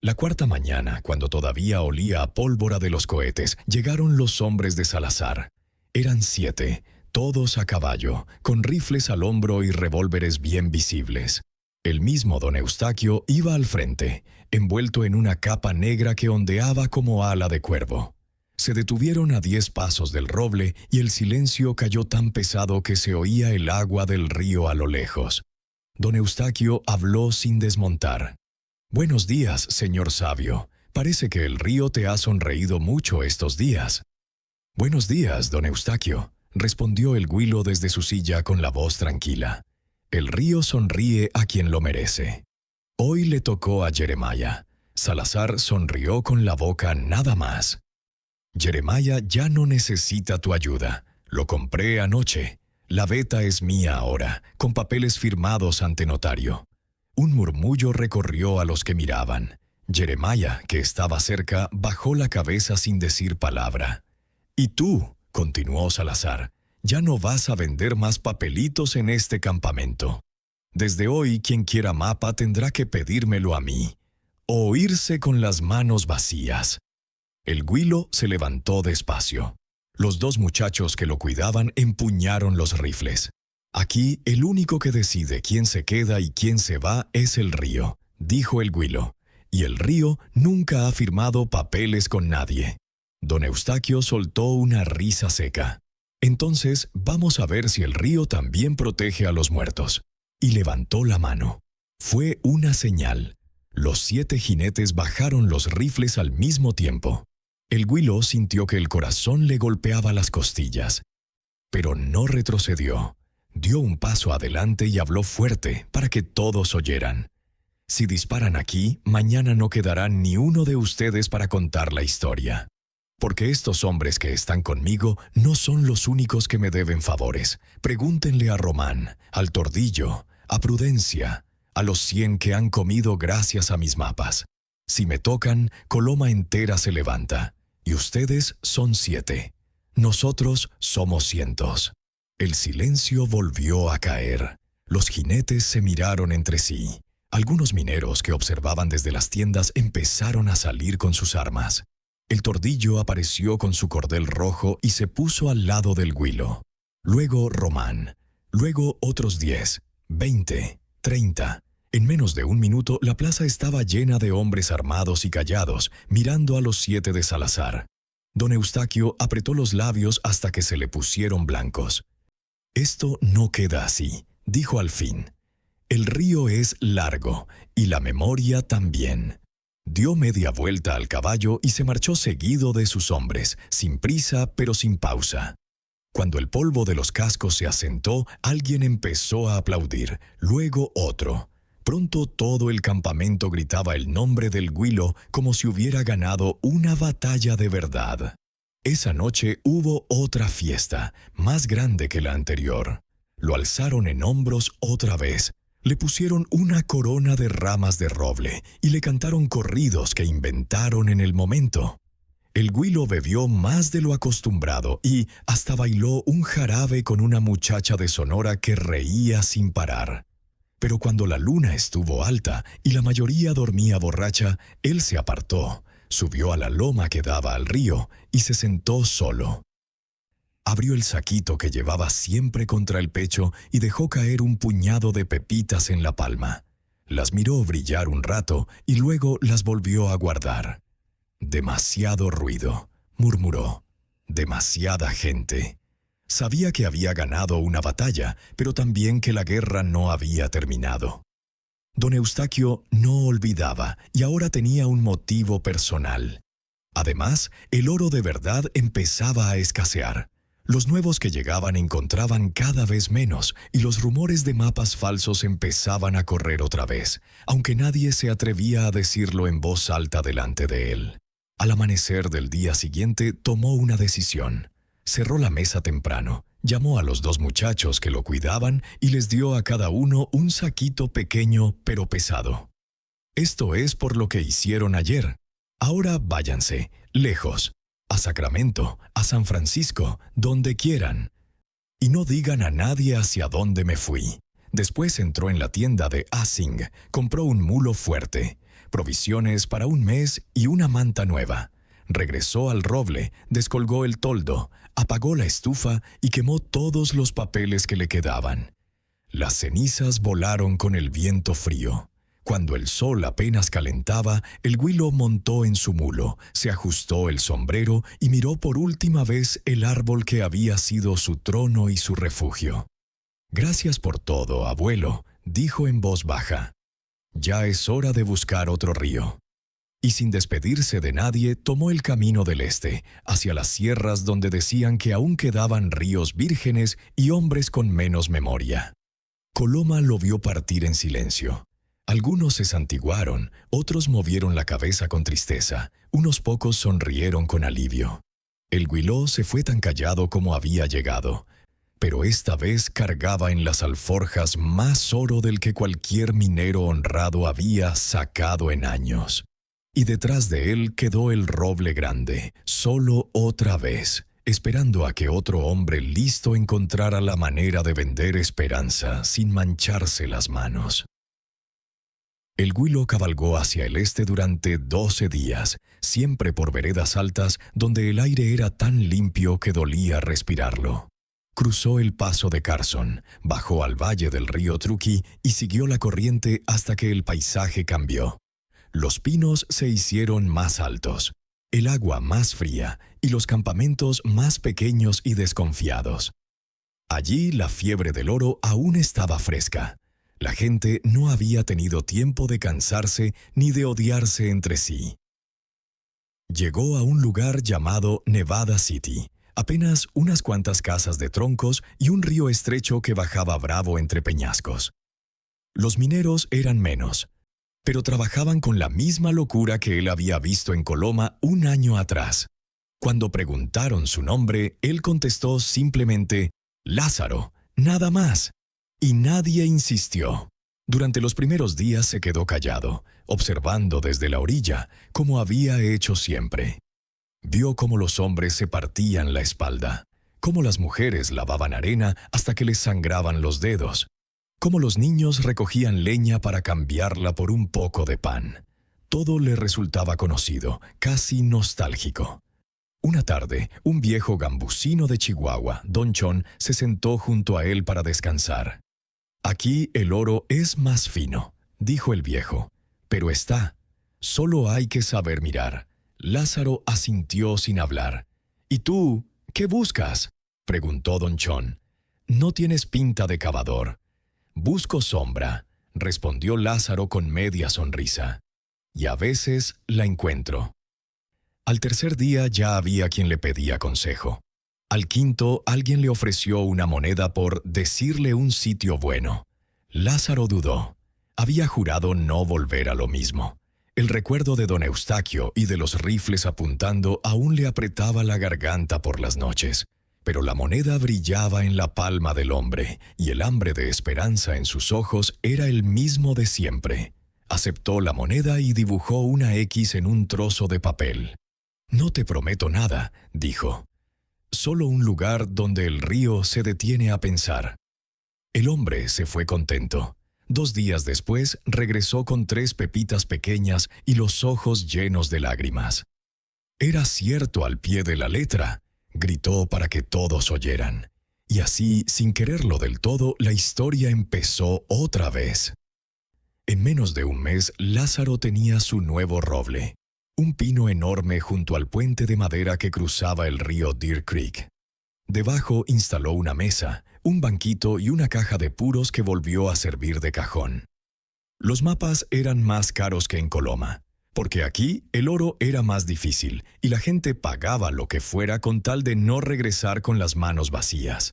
[SPEAKER 1] La cuarta mañana, cuando todavía olía a pólvora de los cohetes, llegaron los hombres de Salazar. Eran 7, todos a caballo, con rifles al hombro y revólveres bien visibles. El mismo don Eustaquio iba al frente, envuelto en una capa negra que ondeaba como ala de cuervo. Se detuvieron a 10 pasos del roble y el silencio cayó tan pesado que se oía el agua del río a lo lejos. Don Eustaquio habló sin desmontar. «Buenos días, señor sabio. Parece que el río te ha sonreído mucho estos días». «Buenos días, don Eustaquio», respondió el Huilo desde su silla con la voz tranquila. «El río sonríe a quien lo merece». Hoy le tocó a Jeremiah. Salazar sonrió con la boca nada más. «Jeremiah ya no necesita tu ayuda. Lo compré anoche. La veta es mía ahora, con papeles firmados ante notario». Un murmullo recorrió a los que miraban. Jeremiah, que estaba cerca, bajó la cabeza sin decir palabra. «Y tú», continuó Salazar, «ya no vas a vender más papelitos en este campamento. Desde hoy, quien quiera mapa tendrá que pedírmelo a mí, o irse con las manos vacías». El Huilo se levantó despacio. Los 2 muchachos que lo cuidaban empuñaron los rifles. «Aquí el único que decide quién se queda y quién se va es el río», dijo el Huilo, «y el río nunca ha firmado papeles con nadie». Don Eustaquio soltó una risa seca. «Entonces vamos a ver si el río también protege a los muertos». Y levantó la mano. Fue una señal. Los 7 jinetes bajaron los rifles al mismo tiempo. El Huilo sintió que el corazón le golpeaba las costillas. Pero no retrocedió. Dio un paso adelante y habló fuerte para que todos oyeran. «Si disparan aquí, mañana no quedará ni uno de ustedes para contar la historia. Porque estos hombres que están conmigo no son los únicos que me deben favores. Pregúntenle a Román, al Tordillo, a Prudencia, a los 100 que han comido gracias a mis mapas. Si me tocan, Coloma entera se levanta. Y ustedes son 7. Nosotros somos cientos». El silencio volvió a caer. Los jinetes se miraron entre sí. Algunos mineros que observaban desde las tiendas empezaron a salir con sus armas. El Tordillo apareció con su cordel rojo y se puso al lado del Huilo. Luego Román. Luego otros 10, 20, 30. En menos de un minuto la plaza estaba llena de hombres armados y callados, mirando a los 7 de Salazar. Don Eustaquio apretó los labios hasta que se le pusieron blancos. «Esto no queda así», dijo al fin. «El río es largo, y la memoria también». Dio media vuelta al caballo y se marchó seguido de sus hombres, sin prisa pero sin pausa. Cuando el polvo de los cascos se asentó, alguien empezó a aplaudir, luego otro. Pronto todo el campamento gritaba el nombre del Huilo como si hubiera ganado una batalla de verdad. Esa noche hubo otra fiesta, más grande que la anterior. Lo alzaron en hombros otra vez. Le pusieron una corona de ramas de roble y le cantaron corridos que inventaron en el momento. El Huilo bebió más de lo acostumbrado y hasta bailó un jarabe con una muchacha de Sonora que reía sin parar. Pero cuando la luna estuvo alta y la mayoría dormía borracha, él se apartó, subió a la loma que daba al río y se sentó solo. Abrió el saquito que llevaba siempre contra el pecho y dejó caer un puñado de pepitas en la palma. Las miró brillar un rato y luego las volvió a guardar. «Demasiado ruido», murmuró. «Demasiada gente». Sabía que había ganado una batalla, pero también que la guerra no había terminado. Don Eustaquio no olvidaba y ahora tenía un motivo personal. Además, el oro de verdad empezaba a escasear. Los nuevos que llegaban encontraban cada vez menos y los rumores de mapas falsos empezaban a correr otra vez, aunque nadie se atrevía a decirlo en voz alta delante de él. Al amanecer del día siguiente tomó una decisión. Cerró la mesa temprano, llamó a los 2 muchachos que lo cuidaban y les dio a cada uno un saquito pequeño pero pesado. «Esto es por lo que hicieron ayer. Ahora váyanse, lejos, a Sacramento, a San Francisco, donde quieran. Y no digan a nadie hacia dónde me fui». Después entró en la tienda de Asing, compró un mulo fuerte, provisiones para un mes y una manta nueva. Regresó al roble, descolgó el toldo, apagó la estufa y quemó todos los papeles que le quedaban. Las cenizas volaron con el viento frío. Cuando el sol apenas calentaba, el Huilo montó en su mulo, se ajustó el sombrero y miró por última vez el árbol que había sido su trono y su refugio. «Gracias por todo, abuelo», dijo en voz baja. «Ya es hora de buscar otro río». Y sin despedirse de nadie, tomó el camino del este, hacia las sierras donde decían que aún quedaban ríos vírgenes y hombres con menos memoria. Coloma lo vio partir en silencio. Algunos se santiguaron, otros movieron la cabeza con tristeza, unos pocos sonrieron con alivio. El Huiló se fue tan callado como había llegado, pero esta vez cargaba en las alforjas más oro del que cualquier minero honrado había sacado en años. Y detrás de él quedó el roble grande, solo otra vez, esperando a que otro hombre listo encontrara la manera de vender esperanza sin mancharse las manos. El Huilo cabalgó hacia el este durante 12 días, siempre por veredas altas donde el aire era tan limpio que dolía respirarlo. Cruzó el paso de Carson, bajó al valle del río Truckee y siguió la corriente hasta que el paisaje cambió. Los pinos se hicieron más altos, el agua más fría y los campamentos más pequeños y desconfiados. Allí la fiebre del oro aún estaba fresca. La gente no había tenido tiempo de cansarse ni de odiarse entre sí. Llegó a un lugar llamado Nevada City, apenas unas cuantas casas de troncos y un río estrecho que bajaba bravo entre peñascos. Los mineros eran menos, pero trabajaban con la misma locura que él había visto en Coloma un año atrás. Cuando preguntaron su nombre, él contestó simplemente «Lázaro», nada más. Y nadie insistió. Durante los primeros días se quedó callado, observando desde la orilla, como había hecho siempre. Vio cómo los hombres se partían la espalda, cómo las mujeres lavaban arena hasta que les sangraban los dedos, cómo los niños recogían leña para cambiarla por un poco de pan. Todo le resultaba conocido, casi nostálgico. Una tarde, un viejo gambusino de Chihuahua, Don Chon, se sentó junto a él para descansar. «Aquí el oro es más fino», dijo el viejo, «pero está. Solo hay que saber mirar». Lázaro asintió sin hablar. «¿Y tú, qué buscas?», preguntó Don Chon. «No tienes pinta de cavador». «Busco sombra», respondió Lázaro con media sonrisa. «Y a veces la encuentro». Al tercer día ya había quien le pedía consejo. Al quinto, alguien le ofreció una moneda por decirle un sitio bueno. Lázaro dudó. Había jurado no volver a lo mismo. El recuerdo de don Eustaquio y de los rifles apuntando aún le apretaba la garganta por las noches. Pero la moneda brillaba en la palma del hombre, y el hambre de esperanza en sus ojos era el mismo de siempre. Aceptó la moneda y dibujó una X en un trozo de papel. «No te prometo nada», dijo. «Solo un lugar donde el río se detiene a pensar». El hombre se fue contento. 2 días después regresó con 3 pepitas pequeñas y los ojos llenos de lágrimas. Era cierto al pie de la letra. gritó para que todos oyeran. Y así, sin quererlo del todo, la historia empezó otra vez. En menos de un mes, Lázaro tenía su nuevo roble, un pino enorme junto al puente de madera que cruzaba el río Deer Creek. Debajo instaló una mesa, un banquito y una caja de puros que volvió a servir de cajón. Los mapas eran más caros que en Coloma, porque aquí el oro era más difícil y la gente pagaba lo que fuera con tal de no regresar con las manos vacías.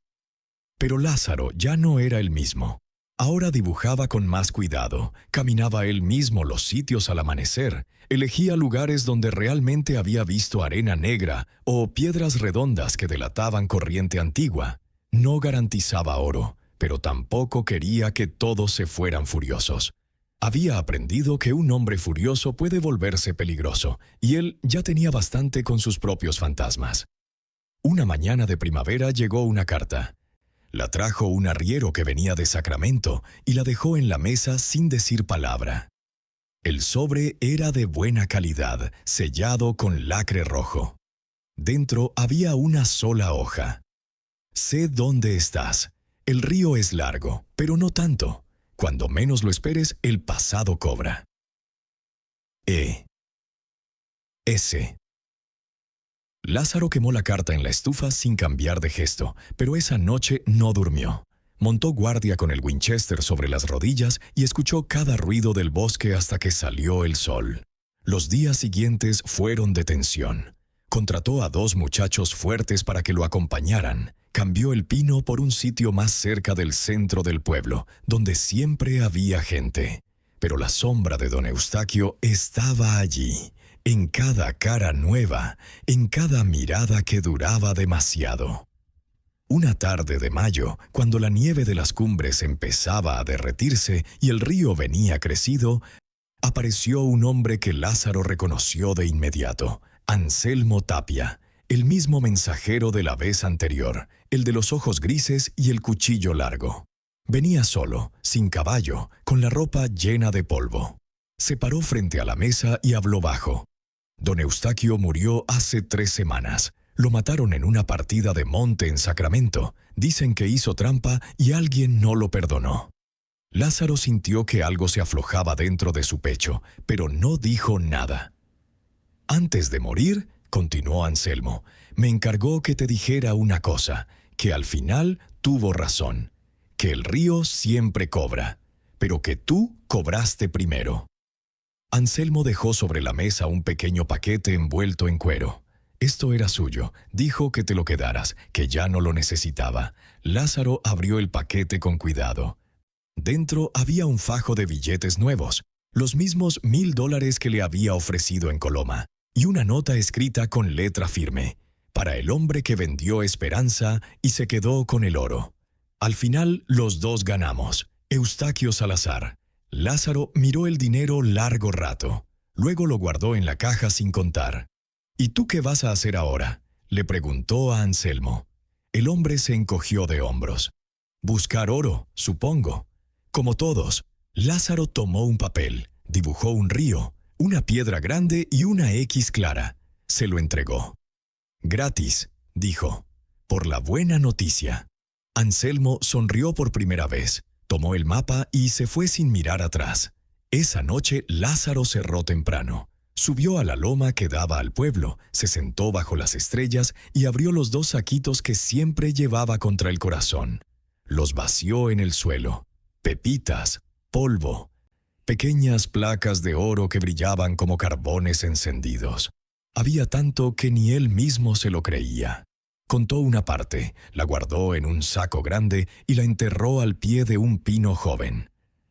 [SPEAKER 1] Pero Lázaro ya no era el mismo. Ahora dibujaba con más cuidado, caminaba él mismo los sitios al amanecer, elegía lugares donde realmente había visto arena negra o piedras redondas que delataban corriente antigua. No garantizaba oro, pero tampoco quería que todos se fueran furiosos. Había aprendido que un hombre furioso puede volverse peligroso, y él ya tenía bastante con sus propios fantasmas. Una mañana de primavera llegó una carta. La trajo un arriero que venía de Sacramento y la dejó en la mesa sin decir palabra. El sobre era de buena calidad, sellado con lacre rojo. Dentro había una sola hoja. Sé dónde estás. El río es largo, pero no tanto. Cuando menos lo esperes, el pasado cobra. S. Lázaro quemó la carta en la estufa sin cambiar de gesto, pero esa noche no durmió. Montó guardia con el Winchester sobre las rodillas y escuchó cada ruido del bosque hasta que salió el sol. Los días siguientes fueron de tensión. Contrató a 2 muchachos fuertes para que lo acompañaran. Cambió el pino por un sitio más cerca del centro del pueblo, donde siempre había gente. Pero la sombra de don Eustaquio estaba allí, en cada cara nueva, en cada mirada que duraba demasiado. Una tarde de mayo, cuando la nieve de las cumbres empezaba a derretirse y el río venía crecido, apareció un hombre que Lázaro reconoció de inmediato, Anselmo Tapia, el mismo mensajero de la vez anterior, el de los ojos grises y el cuchillo largo. Venía solo, sin caballo, con la ropa llena de polvo. Se paró frente a la mesa y habló bajo. Don Eustaquio murió hace 3 semanas. Lo mataron en una partida de monte en Sacramento. Dicen que hizo trampa y alguien no lo perdonó. Lázaro sintió que algo se aflojaba dentro de su pecho, pero no dijo nada. Antes de morir, continuó Anselmo, me encargó que te dijera una cosa, que al final tuvo razón, que el río siempre cobra, pero que tú cobraste primero. Anselmo dejó sobre la mesa un pequeño paquete envuelto en cuero. Esto era suyo, dijo que te lo quedaras, que ya no lo necesitaba. Lázaro abrió el paquete con cuidado. Dentro había un fajo de billetes nuevos, los mismos $1000 que le había ofrecido en Coloma, y una nota escrita con letra firme, para el hombre que vendió esperanza y se quedó con el oro. Al final, los 2 ganamos. Eustaquio Salazar. Lázaro miró el dinero largo rato. Luego lo guardó en la caja sin contar. ¿Y tú qué vas a hacer ahora?, le preguntó a Anselmo. El hombre se encogió de hombros. Buscar oro, supongo. Como todos, Lázaro tomó un papel, dibujó un río, una piedra grande y una X clara. Se lo entregó. Gratis, dijo, por la buena noticia. Anselmo sonrió por primera vez, tomó el mapa y se fue sin mirar atrás. Esa noche Lázaro cerró temprano. Subió a la loma que daba al pueblo, se sentó bajo las estrellas y abrió los 2 saquitos que siempre llevaba contra el corazón. Los vació en el suelo. Pepitas, polvo, pequeñas placas de oro que brillaban como carbones encendidos. Había tanto que ni él mismo se lo creía. Contó una parte, la guardó en un saco grande y la enterró al pie de un pino joven.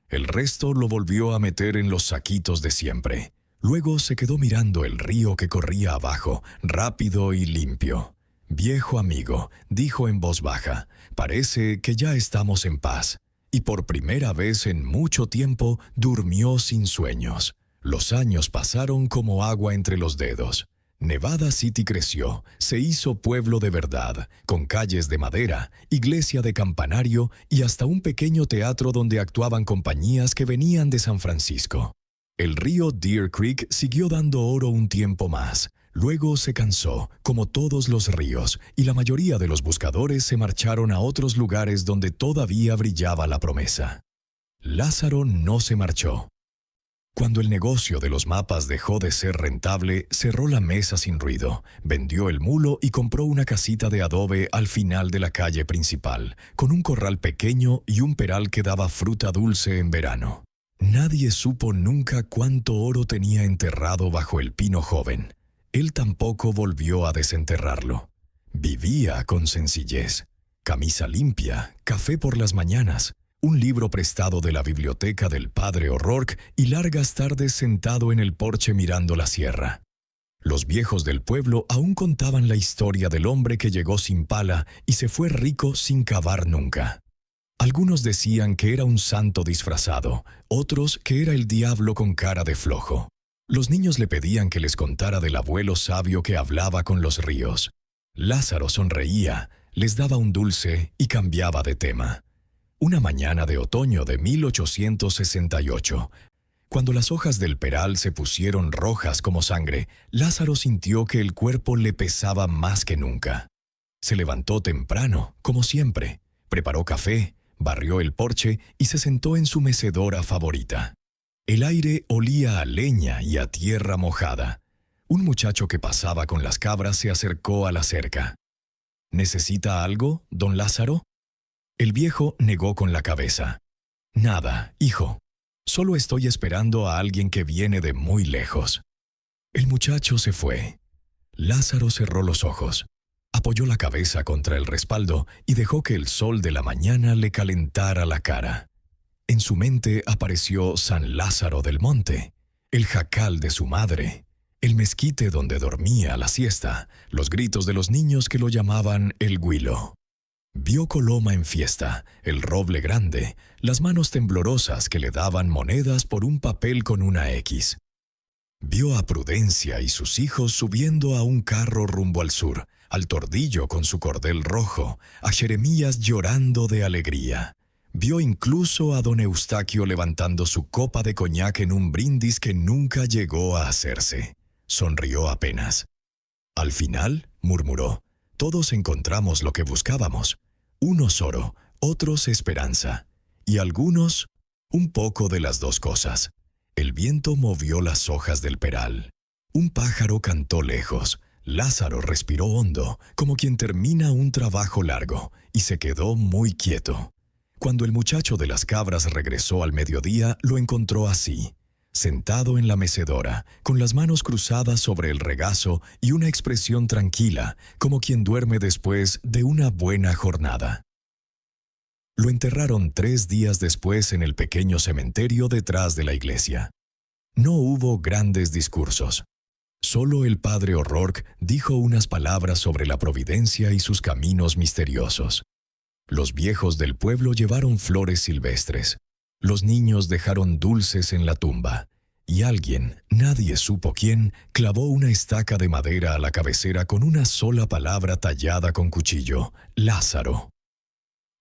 [SPEAKER 1] El resto lo volvió a meter en los saquitos de siempre. Luego se quedó mirando el río que corría abajo, rápido y limpio. «Viejo amigo», dijo en voz baja, «parece que ya estamos en paz». Y por primera vez en mucho tiempo durmió sin sueños. Los años pasaron como agua entre los dedos. Nevada City creció, se hizo pueblo de verdad, con calles de madera, iglesia de campanario y hasta un pequeño teatro donde actuaban compañías que venían de San Francisco. El río Deer Creek siguió dando oro un tiempo más. Luego se cansó, como todos los ríos, y la mayoría de los buscadores se marcharon a otros lugares donde todavía brillaba la promesa. Lázaro no se marchó. Cuando el negocio de los mapas dejó de ser rentable, cerró la mesa sin ruido, vendió el mulo y compró una casita de adobe al final de la calle principal, con un corral pequeño y un peral que daba fruta dulce en verano. Nadie supo nunca cuánto oro tenía enterrado bajo el pino joven. Él tampoco volvió a desenterrarlo. Vivía con sencillez. Camisa limpia, café por las mañanas, un libro prestado de la biblioteca del padre O'Rourke y largas tardes sentado en el porche mirando la sierra. Los viejos del pueblo aún contaban la historia del hombre que llegó sin pala y se fue rico sin cavar nunca. Algunos decían que era un santo disfrazado, otros que era el diablo con cara de flojo. Los niños le pedían que les contara del abuelo sabio que hablaba con los ríos. Lázaro sonreía, les daba un dulce y cambiaba de tema. Una mañana de otoño de 1868, cuando las hojas del peral se pusieron rojas como sangre, Lázaro sintió que el cuerpo le pesaba más que nunca. Se levantó temprano, como siempre, preparó café, barrió el porche y se sentó en su mecedora favorita. El aire olía a leña y a tierra mojada. Un muchacho que pasaba con las cabras se acercó a la cerca. ¿Necesita algo, don Lázaro? El viejo negó con la cabeza. Nada, hijo. Solo estoy esperando a alguien que viene de muy lejos. El muchacho se fue. Lázaro cerró los ojos, apoyó la cabeza contra el respaldo y dejó que el sol de la mañana le calentara la cara. En su mente apareció San Lázaro del Monte, el jacal de su madre, el mezquite donde dormía la siesta, los gritos de los niños que lo llamaban el Huilo. Vio Coloma en fiesta, el roble grande, las manos temblorosas que le daban monedas por un papel con una X. Vio a Prudencia y sus hijos subiendo a un carro rumbo al sur, al Tordillo con su cordel rojo, a Jeremías llorando de alegría. Vio incluso a don Eustaquio levantando su copa de coñac en un brindis que nunca llegó a hacerse. Sonrió apenas. Al final, murmuró, todos encontramos lo que buscábamos. Unos oro, otros esperanza, y algunos un poco de las dos cosas. El viento movió las hojas del peral. Un pájaro cantó lejos. Lázaro respiró hondo, como quien termina un trabajo largo, y se quedó muy quieto. Cuando el muchacho de las cabras regresó al mediodía, lo encontró así, sentado en la mecedora, con las manos cruzadas sobre el regazo y una expresión tranquila, como quien duerme después de una buena jornada. Lo enterraron 3 días después en el pequeño cementerio detrás de la iglesia. No hubo grandes discursos. Solo el padre O'Rourke dijo unas palabras sobre la providencia y sus caminos misteriosos. Los viejos del pueblo llevaron flores silvestres. Los niños dejaron dulces en la tumba, y alguien, nadie supo quién, clavó una estaca de madera a la cabecera con una sola palabra tallada con cuchillo: Lázaro.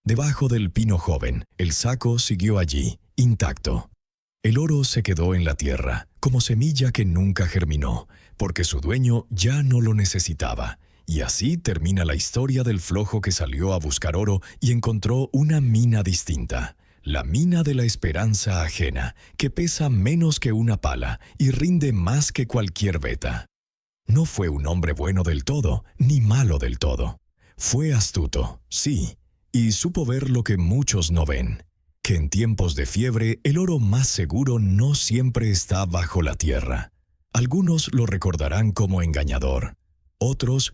[SPEAKER 1] Debajo del pino joven, el saco siguió allí, intacto. El oro se quedó en la tierra, como semilla que nunca germinó, porque su dueño ya no lo necesitaba. Y así termina la historia del flojo que salió a buscar oro y encontró una mina distinta. La mina de la esperanza ajena, que pesa menos que una pala y rinde más que cualquier veta. No fue un hombre bueno del todo, ni malo del todo. Fue astuto, sí, y supo ver lo que muchos no ven, que en tiempos de fiebre el oro más seguro no siempre está bajo la tierra. Algunos lo recordarán como engañador, otros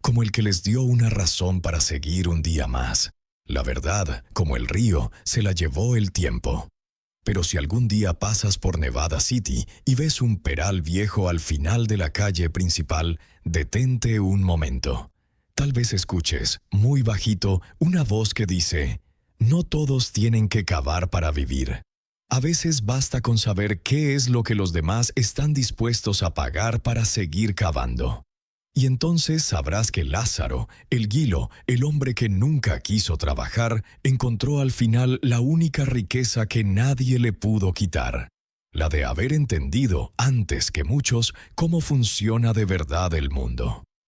[SPEAKER 1] como el que les dio una razón para seguir un día más. La verdad, como el río, se la llevó el tiempo. Pero si algún día pasas por Nevada City y ves un peral viejo al final de la calle principal, detente un momento. Tal vez escuches, muy bajito, una voz que dice: no todos tienen que cavar para vivir. A veces basta con saber qué es lo que los demás están dispuestos a pagar para seguir cavando. Y entonces sabrás que Lázaro, el Guilo, el hombre que nunca quiso trabajar, encontró al final la única riqueza que nadie le pudo quitar: la de haber entendido, antes que muchos, cómo funciona de verdad el mundo.